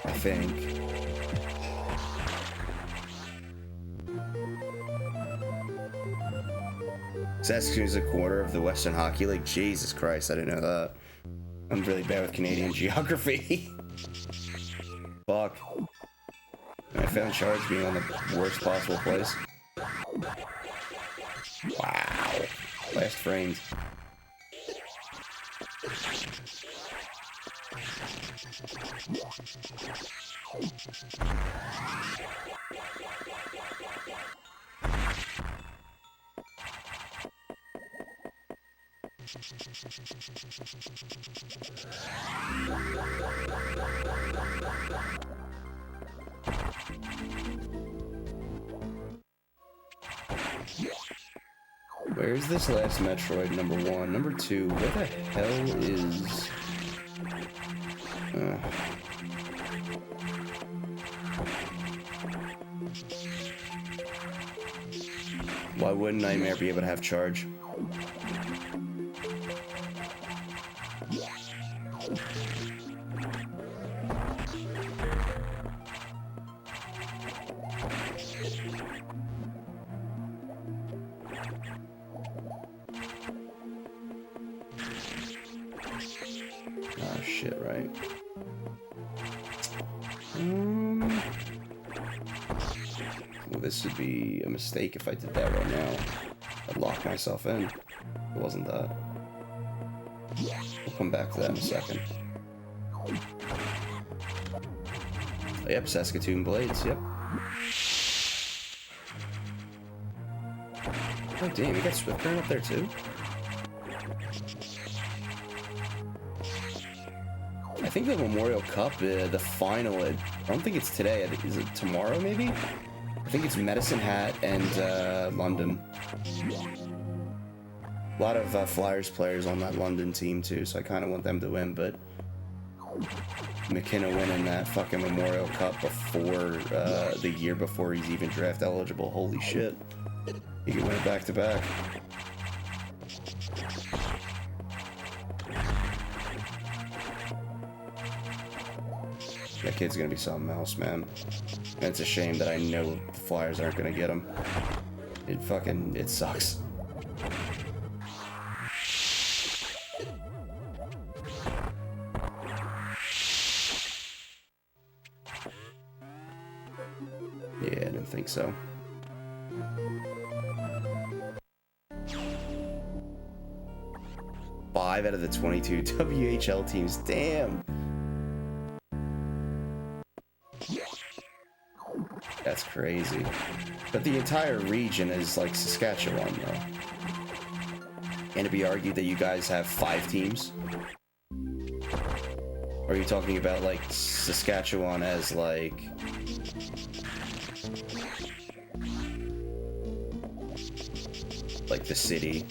I think. Saskatoon's a quarter of the Western Hockey League. Jesus Christ, I didn't know that. I'm really bad with Canadian geography. Fuck. I found Charge being on the worst possible place. Wow. Last framed. Where's this last Metroid? #1. #2. Where the hell is... Why wouldn't Nightmare be able to have Charge? shit right. Well, this would be a mistake if I did that right now. I'd lock myself in. It wasn't that. We'll come back to that in a second. Oh, yep, Saskatoon Blades, yep. Oh, damn, you got Swiftburn up there, too? I think the Memorial Cup, the final, I don't think it's today. Is it tomorrow, maybe? I think it's Medicine Hat and London. A lot of Flyers players on that London team, too, so I kind of want them to win, but McKenna winning that fucking Memorial Cup before, the year before he's even draft eligible. Holy shit. He can win it back-to-back. That kid's gonna be something else, man. And it's a shame that I know the Flyers aren't gonna get him. It sucks. Yeah, I didn't think so. Five out of the 22 WHL teams, damn! That's crazy. But the entire region is like Saskatchewan, though. And it'd be argued that you guys have 5 teams? Or are you talking about like Saskatchewan as like... like the city?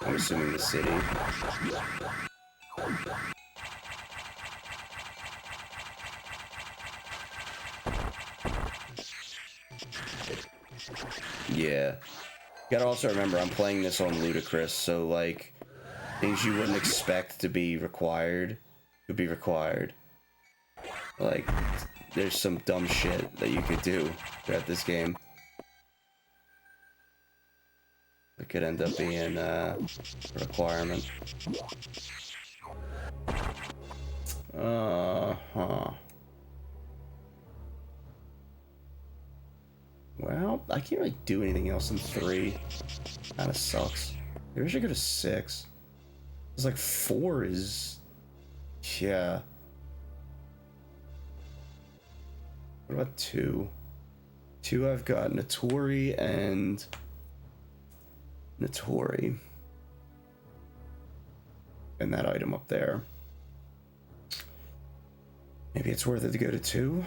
I'm assuming the city. Yeah. You gotta also remember, I'm playing this on Ludicrous, so like, things you wouldn't expect to be required would be required. Like, there's some dumb shit that you could do throughout this game. It could end up being a requirement. Well, I can't really do anything else in 3. Kinda sucks. Maybe I should go to 6. It's like 4 is... yeah. What about 2? 2 I've got Notori and... Notori. And that item up there. Maybe it's worth it to go to 2.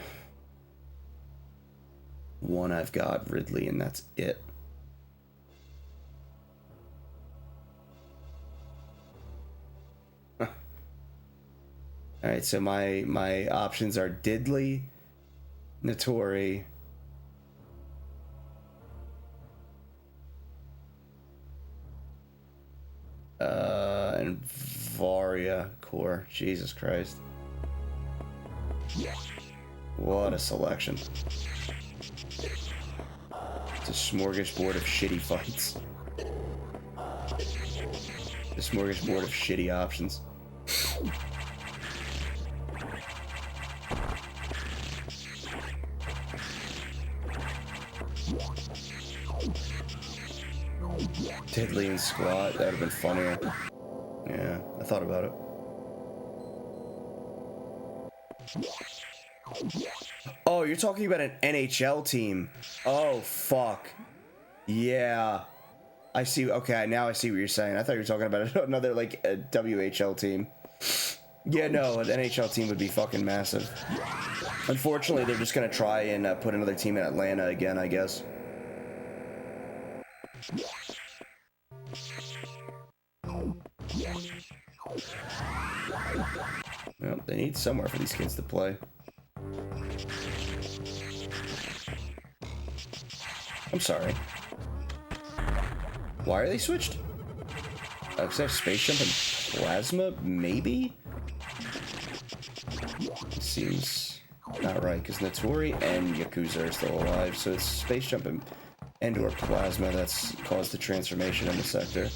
1 I've got Ridley, and that's it. Huh. Alright, so my options are Diddley, Notori, and Varia Core. Jesus Christ. What a selection. It's a smorgasbord of shitty fights. A smorgasbord of shitty options. Diddley and Squat, that would have been funnier. Yeah, I thought about it. Oh, you're talking about an NHL team. Oh, fuck. Yeah. I see. Okay, now I see what you're saying. I thought you were talking about another, like, a WHL team. Yeah, no, an NHL team would be fucking massive. Unfortunately, they're just gonna try and put another team in Atlanta again, I guess. Well, they need somewhere for these kids to play. I'm sorry. Why are they switched? Because I have Space Jump and Plasma, maybe? Seems not right, because Notori and Yakuza are still alive, so it's Space Jump and or Plasma that's caused the transformation in the sector.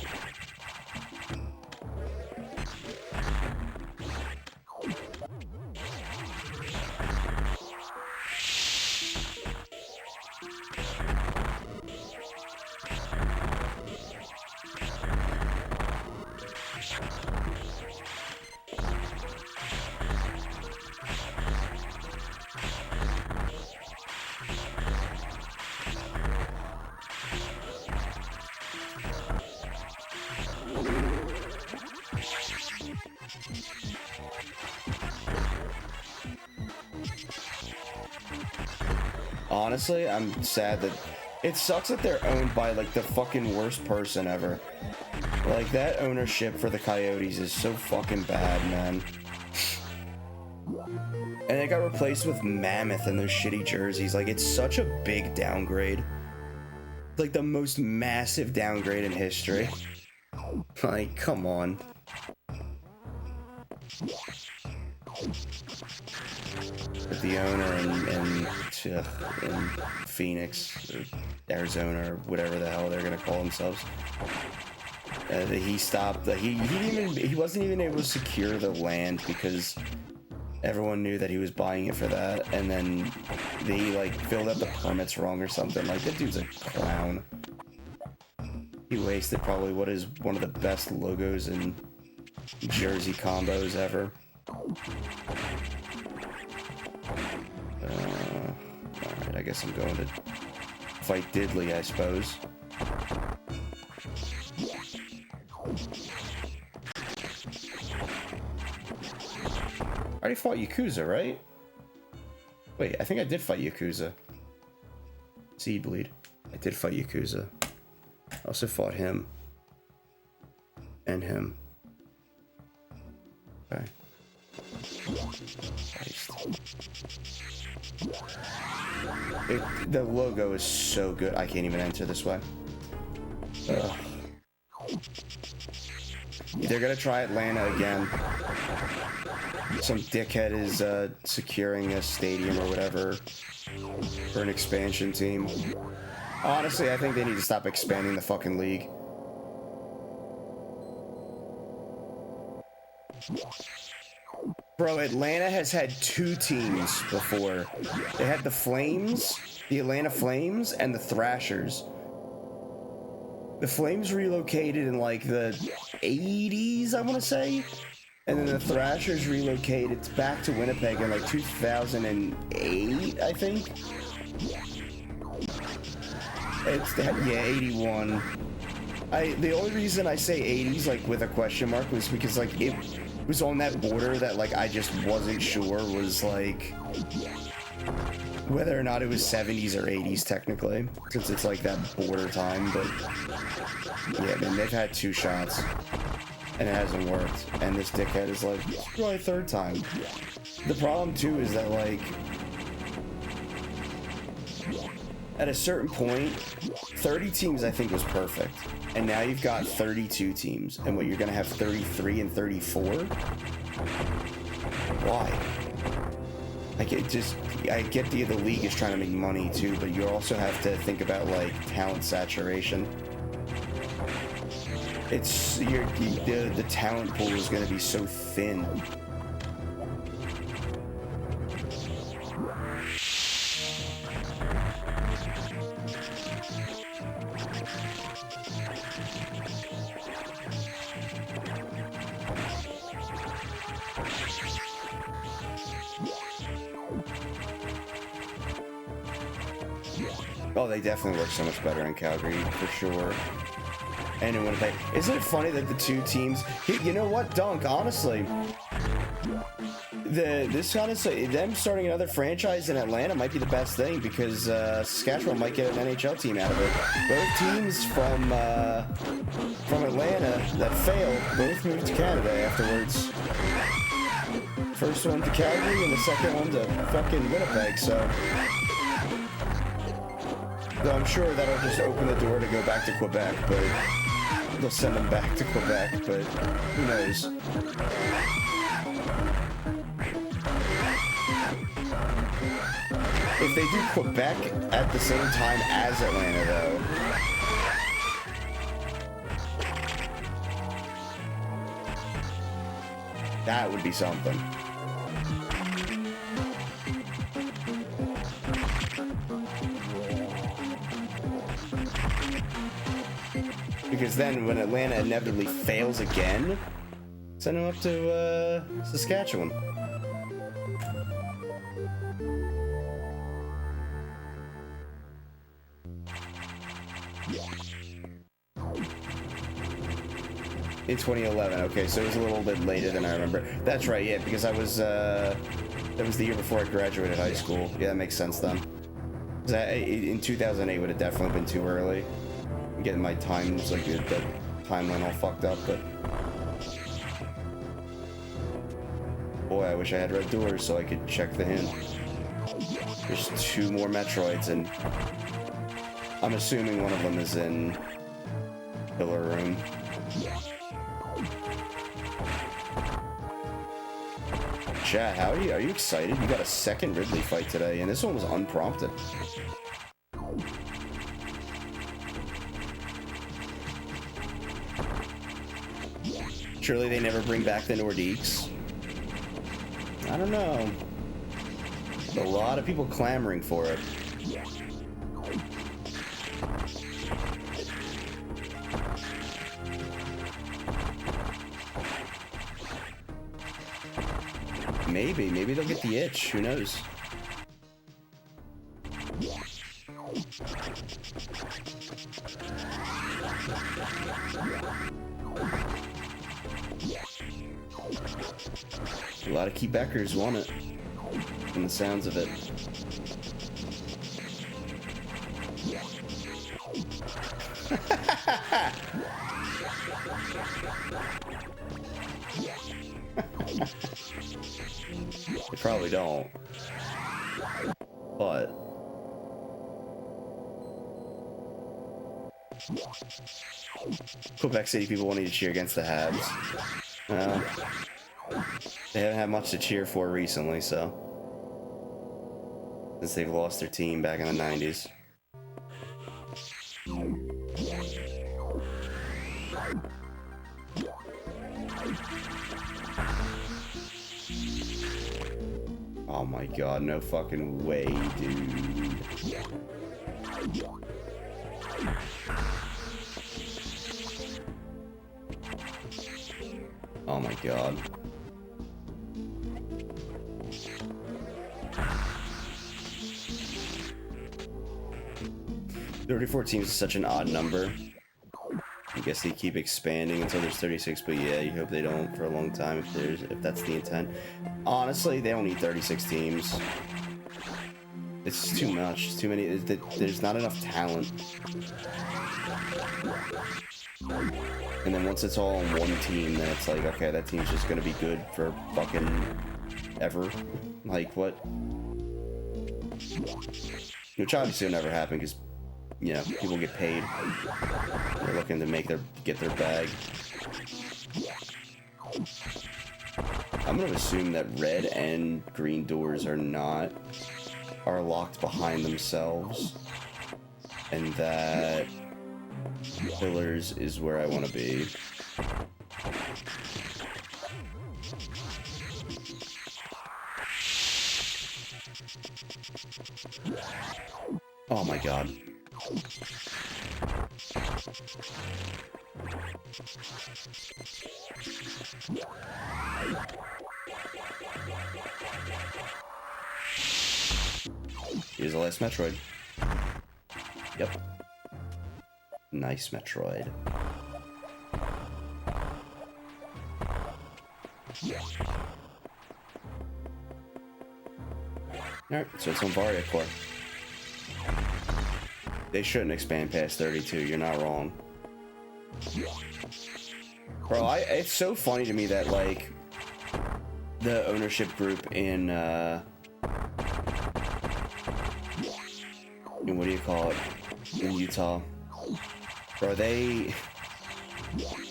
Honestly, I'm sad that it sucks that they're owned by like the fucking worst person ever. Like that ownership for the Coyotes is so fucking bad, man. And it got replaced with Mammoth and those shitty jerseys. Like, it's such a big downgrade. Like the most massive downgrade in history. Like, come on. With the owner in Phoenix or Arizona or whatever the hell they're gonna call themselves. He stopped. He wasn't even able to secure the land because everyone knew that he was buying it for that, and then they like filled out the permits wrong or something. Like, that dude's a clown. He wasted probably what is one of the best logos and jersey combos ever. Alright, I guess I'm going to fight Diddley, I suppose. I already fought Yakuza, right? Wait, I think I did fight Yakuza. Seedbleed. I did fight Yakuza. I also fought him. And him. Okay. The logo is so good. I can't even enter this way. Ugh. They're gonna try Atlanta again. Some dickhead is securing a stadium or whatever for an expansion team. Honestly, I think they need to stop expanding the fucking league. Bro, Atlanta has had 2 teams before. They had the Flames, the Atlanta Flames, and the Thrashers. The Flames relocated in like the 80s, I want to say. And then the Thrashers relocated back to Winnipeg in like 2008, I think. Yeah, 81. The only reason I say 80s, like with a question mark, was because like it was on that border that like I just wasn't sure was like whether or not it was 70s or 80s technically, since it's like that border time. But yeah, man, they've had 2 shots and it hasn't worked, and this dickhead is like, probably 3rd time. The problem too is that like at a certain point 30 teams I think was perfect, and now you've got 32 teams, and what, you're gonna have 33 and 34? Why? I get the league is trying to make money too, but you also have to think about like talent saturation. It's the talent pool is going to be so thin. Oh, they definitely work so much better in Calgary, for sure. And in Winnipeg. Isn't it funny that the 2 teams... You know what, Dunk, honestly... them starting another franchise in Atlanta might be the best thing, because Saskatchewan might get an NHL team out of it. Both teams from Atlanta that failed both moved to Canada afterwards. First one to Calgary and the second one to fucking Winnipeg, so... Though I'm sure that'll just open the door to go back to Quebec, but they'll send them back to Quebec, but who knows? If they do Quebec at the same time as Atlanta, though, that would be something. Because then, when Atlanta inevitably fails again, send them up to Saskatchewan. In 2011, okay, so it was a little bit later than I remember. That's right, yeah, because I was, that was the year before I graduated high school. Yeah, that makes sense then. In 2008 would have definitely been too early. I'm getting my times, like, the timeline all fucked up, but... Boy, I wish I had red doors so I could check the hint. There's 2 more Metroids, and... I'm assuming one of them is in... Pillar Room. Chat, how are you? Are you excited? You got a second Ridley fight today, and this one was unprompted. Surely they never bring back the Nordiques. I don't know. A lot of people clamoring for it. Maybe they'll get the itch. Who knows? A lot of Quebecers want it, from the sounds of it. They probably don't, but Quebec City people wanting to cheer against the Habs. They haven't had much to cheer for recently, so since they've lost their team back in the 90s. Oh my god, no fucking way, dude. Oh my god. 34 teams is such an odd number. I guess they keep expanding until there's 36, but yeah, you hope they don't for a long time if that's the intent. Honestly, they don't need 36 teams. It's too much. It's too many. There's not enough talent. And then once it's all on one team, then it's like, okay, that team's just gonna be good for fucking ever. Like, what? Which obviously will never happen because, you know, people get paid. They're looking to get their bag. I'm gonna assume that red and green doors are locked behind themselves, and that pillars is where I want to be. Oh my god. Here's the last Metroid. Yep. Nice Metroid. Alright, so it's on Varia Core. They shouldn't expand past 32, you're not wrong. Bro, it's so funny to me that, like, the ownership group in what do you call it, in Utah, bro, they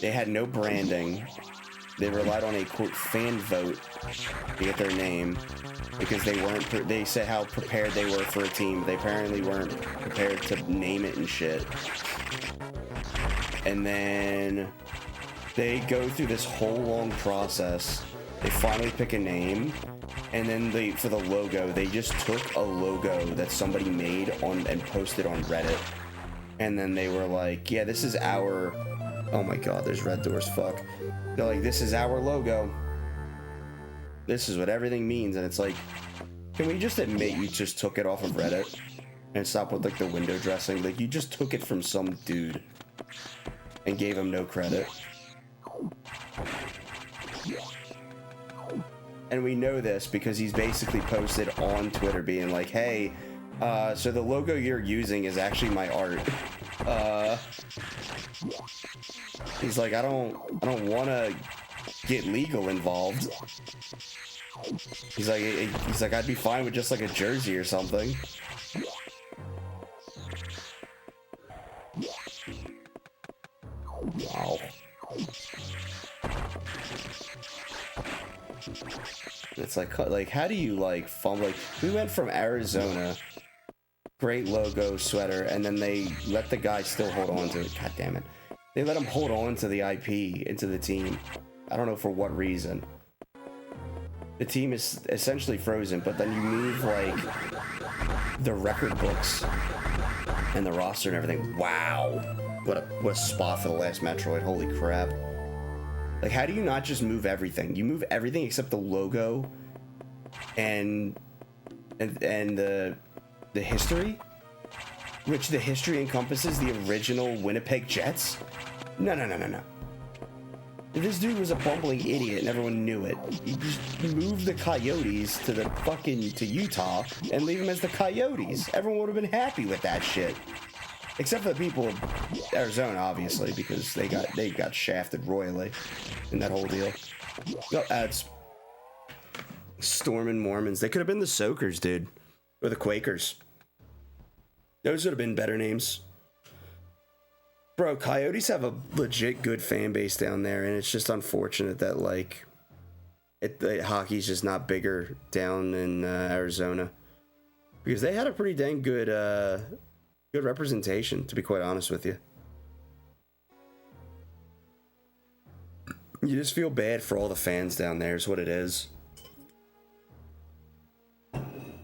had no branding. They relied on a quote fan vote to get their name because they said how prepared they were for a team. They apparently weren't prepared to name it and shit. And then they go through this whole long process. They finally pick a name, and then for the logo, they just took a logo that somebody made and posted on Reddit. And then they were like, yeah, this is our... Oh my god, there's red doors, fuck. They're like, this is our logo. This is what everything means. And it's like, can we just admit you just took it off of Reddit? And stop with, like, the window dressing? Like, you just took it from some dude and gave him no credit. And we know this because he's basically posted on Twitter being like, hey, So the logo you're using is actually my art. He's like, I don't want to get legal involved. He's like, I'd be fine with just like a jersey or something. Wow. It's like how do you like fumble? Like, we went from Arizona, great logo sweater, and then they let the guy still hold on to it. God damn it. They let him hold on to the IP, into the team. I don't know for what reason. The team is essentially frozen, but then you move like the record books and the roster and everything. Wow. What a spot for the last Metroid. Holy crap. Like, how do you not just move everything? You move everything except the logo and the history, which the history encompasses the original Winnipeg Jets. No. This dude was a bumbling idiot and everyone knew it. You just move the Coyotes to Utah and leave them as the Coyotes. Everyone would have been happy with that shit. Except for the people of Arizona, obviously, because they got shafted royally in that whole deal. No, that's Stormin' Mormons. They could have been the Soakers, dude. Or the Quakers. Those would have been better names. Bro, Coyotes have a legit good fan base down there, and it's just unfortunate that, like, hockey's just not bigger down in Arizona. Because they had a pretty dang good representation, to be quite honest with you. You just feel bad for all the fans down there is what it is.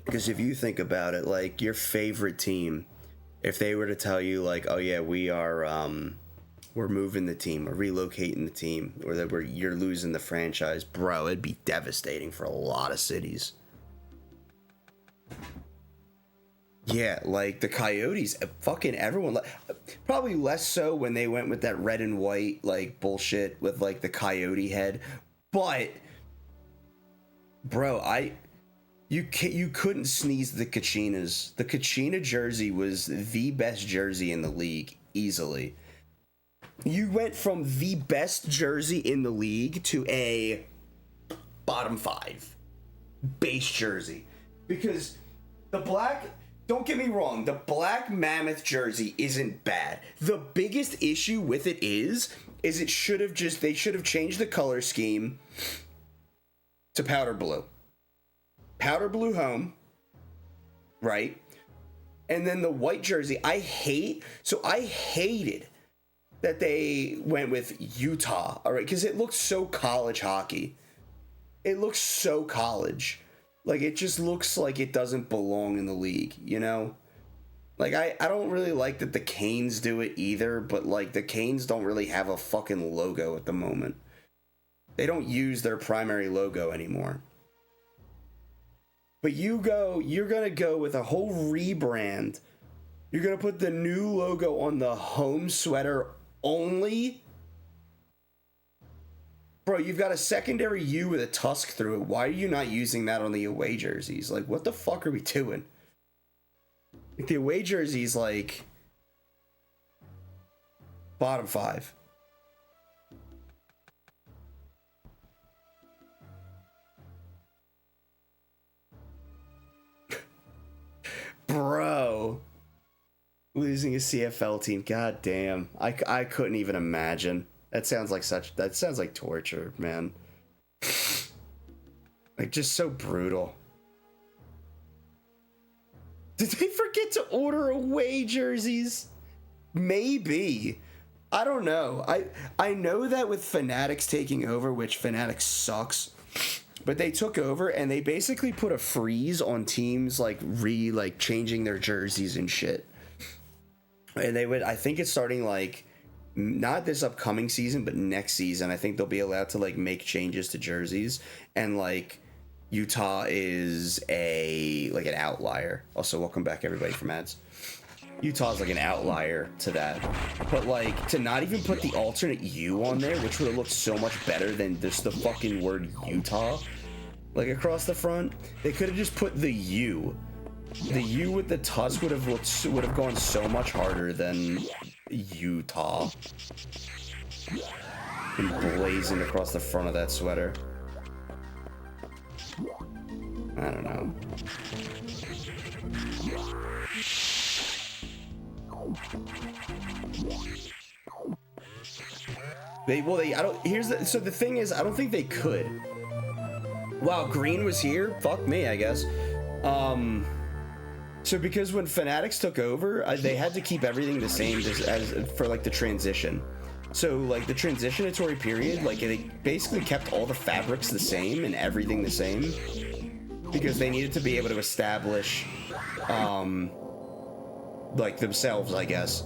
Because if you think about it, like, your favorite team, if they were to tell you, like, oh yeah, we're moving the team or relocating the team, or that you're losing the franchise, bro, it'd be devastating for a lot of cities. Yeah, like the Coyotes, fucking everyone, probably less so when they went with that red and white, like, bullshit with, like, the Coyote head. But, bro, you couldn't sneeze the Kachinas. The Kachina jersey was the best jersey in the league, easily. You went from the best jersey in the league to a bottom 5 base jersey. Because the black... Don't get me wrong, the black mammoth jersey isn't bad. The biggest issue with it is they should have changed the color scheme to powder blue. Powder blue home, right? And then the white jersey, I hated that they went with Utah, all right? Because it looks so college hockey. It looks so college. Like, it just looks like it doesn't belong in the league, you know? Like, I don't really like that the Canes do it either, but, like, the Canes don't really have a fucking logo at the moment. They don't use their primary logo anymore. But you're gonna go with a whole rebrand. You're gonna put the new logo on the home sweater only? Bro, you've got a secondary U with a tusk through it. Why are you not using that on the away jerseys? Like, what the fuck are we doing? Like, the away jerseys, like, bottom 5. Bro. Losing a CFL team. God damn. I couldn't even imagine. That sounds like torture, man. Like, just so brutal. Did they forget to order away jerseys? Maybe. I don't know. I know that with Fanatics taking over, which Fanatics sucks, but they took over and they basically put a freeze on teams like changing their jerseys and shit. And I think it's starting like not this upcoming season, but next season, I think they'll be allowed to like make changes to jerseys, and like Utah is an outlier. Also, welcome back everybody from ads. Utah's like an outlier to that, but like to not even put the alternate U on there, which would have looked so much better than just the fucking word Utah, like across the front. They could have just put the U The U with the tusk would have gone so much harder than Utah. Blazing across the front of that sweater. I don't know. So the thing is, I don't think they could. Wow, green was here? Fuck me, I guess. So because when Fanatics took over, they had to keep everything the same as for like the transition. So like the transitionatory period, like they basically kept all the fabrics the same and everything the same because they needed to be able to establish like themselves, I guess.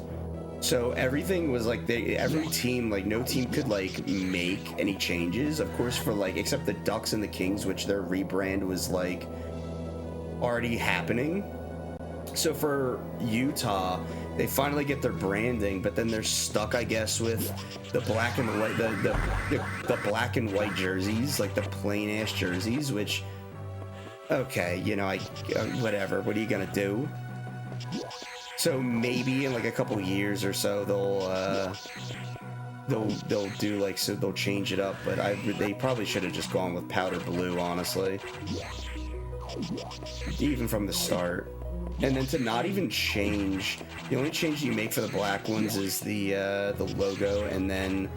So everything was like every team, like no team could like make any changes, of course, for like except the Ducks and the Kings, which their rebrand was like already happening. So for Utah, they finally get their branding, but then they're stuck, I guess, with the black and white, the black and white jerseys, like the plain ass jerseys. Which, okay, you know, whatever. What are you gonna do? So maybe in like a couple years or so, they'll do like, so they'll change it up. But they probably should have just gone with powder blue, honestly, even from the start. And then to not even change, the only change you make for the black ones is the logo, and then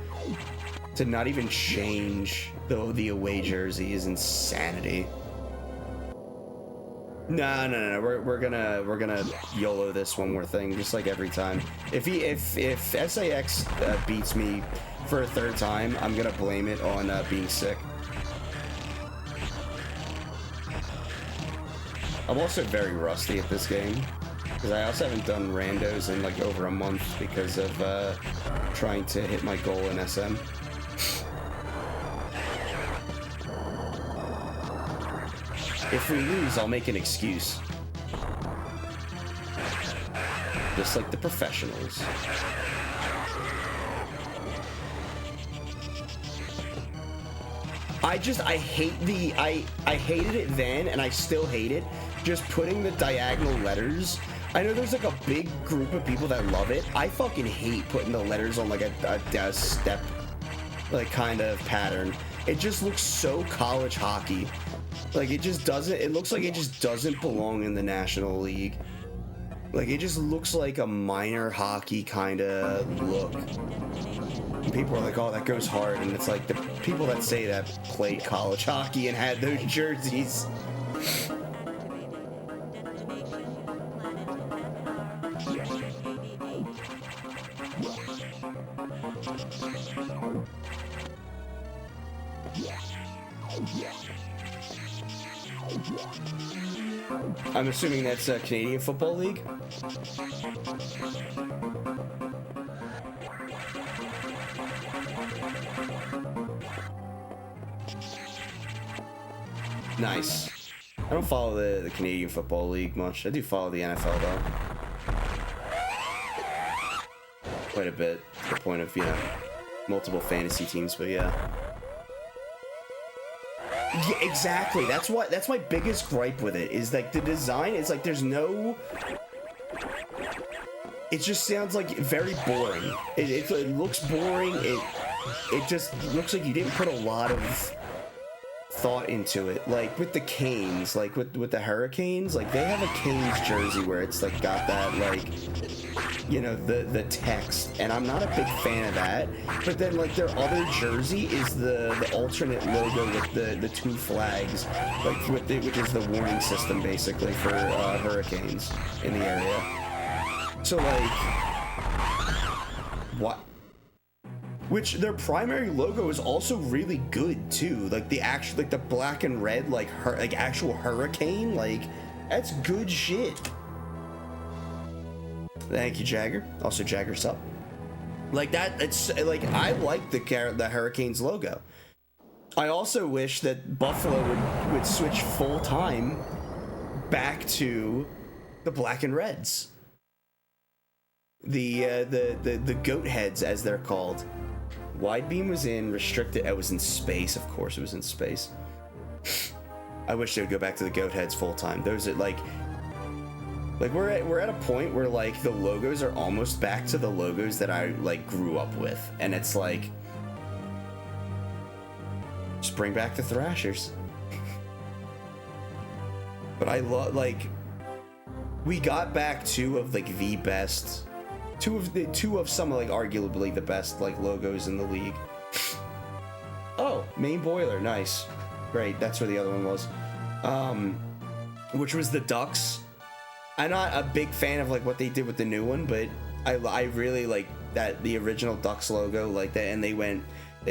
to not even change the away jersey is insanity. No. We're gonna YOLO this one more thing, just like every time. If SAX beats me for a third time, I'm gonna blame it on being sick. I'm also very rusty at this game, because I also haven't done randos in like over a month because of trying to hit my goal in SM. If we lose, I'll make an excuse. Just like the professionals. I hated it then, and I still hate it. Just putting the diagonal letters. I know there's like a big group of people that love it. I fucking hate putting the letters on like a step, like kind of pattern. It just looks so college hockey. Like it just doesn't. It looks like it just doesn't belong in the National League. Like it just looks like a minor hockey kind of look. And people are like, "Oh, that goes hard," and it's like the people that say that played college hockey and had those jerseys. I'm assuming that's a Canadian Football League. Nice. I don't follow the Canadian Football League much. I do follow the NFL though. Quite a bit, to the point of, you know, multiple fantasy teams, but yeah. Yeah, exactly. That's my biggest gripe with it, is like the design is like there's no. It just sounds like very boring. It looks boring. It just looks like you didn't put a lot of thought into it. Like with the Canes, like with the Hurricanes, like they have a Canes jersey where it's like got that, like, you know, the text, and I'm not a big fan of that. But then like their other jersey is the alternate logo with the two flags, like which is the warning system basically for hurricanes in the area. So like, what? Which their primary logo is also really good too. Like the actual, like the black and red, like actual hurricane, like that's good shit. Thank you, Jagger. Also, Jagger's up. Like that, it's like I like the Hurricanes logo. I also wish that Buffalo would switch full time back to the black and reds. The goat heads, as they're called. Wide beam was in, restricted. It was in space, of course. It was in space. I wish they would go back to the goat heads full time. Those are like, Like we're at a point where like the logos are almost back to the logos that I like grew up with, and it's like, just bring back the Thrashers. But I love, like, we got back two of like the best, two of some like arguably the best like logos in the league. Oh, main boiler, nice, great. That's where the other one was, which was the Ducks. I'm not a big fan of like what they did with the new one, but I really like that the original Ducks logo like that, and they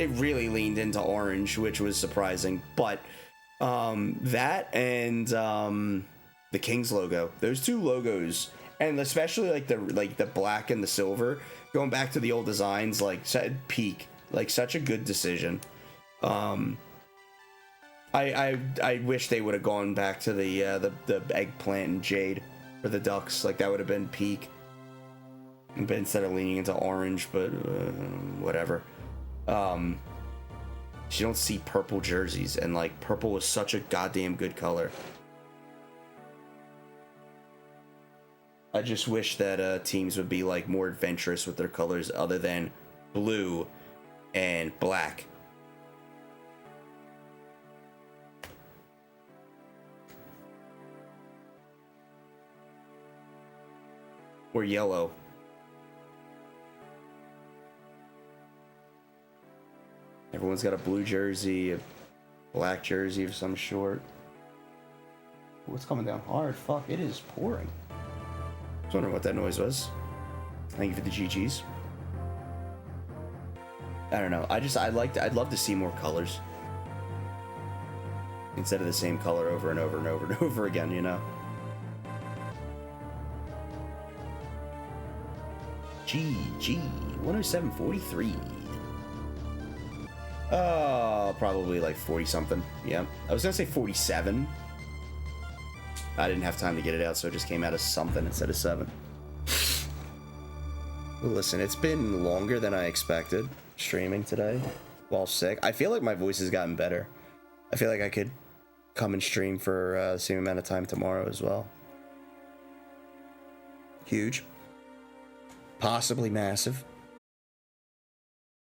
really leaned into orange, which was surprising. But that and the Kings logo, those two logos, and especially like the black and the silver, going back to the old designs, like peak, like such a good decision. I wish they would have gone back to the eggplant and jade for the Ducks. Like that would have been peak. But instead of leaning into orange, but whatever. You don't see purple jerseys, and like purple was such a goddamn good color. I just wish that teams would be like more adventurous with their colors other than blue and black. Or yellow. Everyone's got a blue jersey, a black jersey of some sort. What's coming down hard? Fuck, it is pouring. I was wondering what that noise was. Thank you for the GGs. I don't know. I'd love to see more colors. Instead of the same color over and over and over and over again, you know? GG 107.43. Probably like 40 something. Yeah, I was gonna say 47. I didn't have time to get it out, so it just came out as something instead of 7. Well, listen, it's been longer than I expected streaming today while sick. I feel like my voice has gotten better. I feel like I could come and stream for the same amount of time tomorrow as well. Huge. Possibly massive.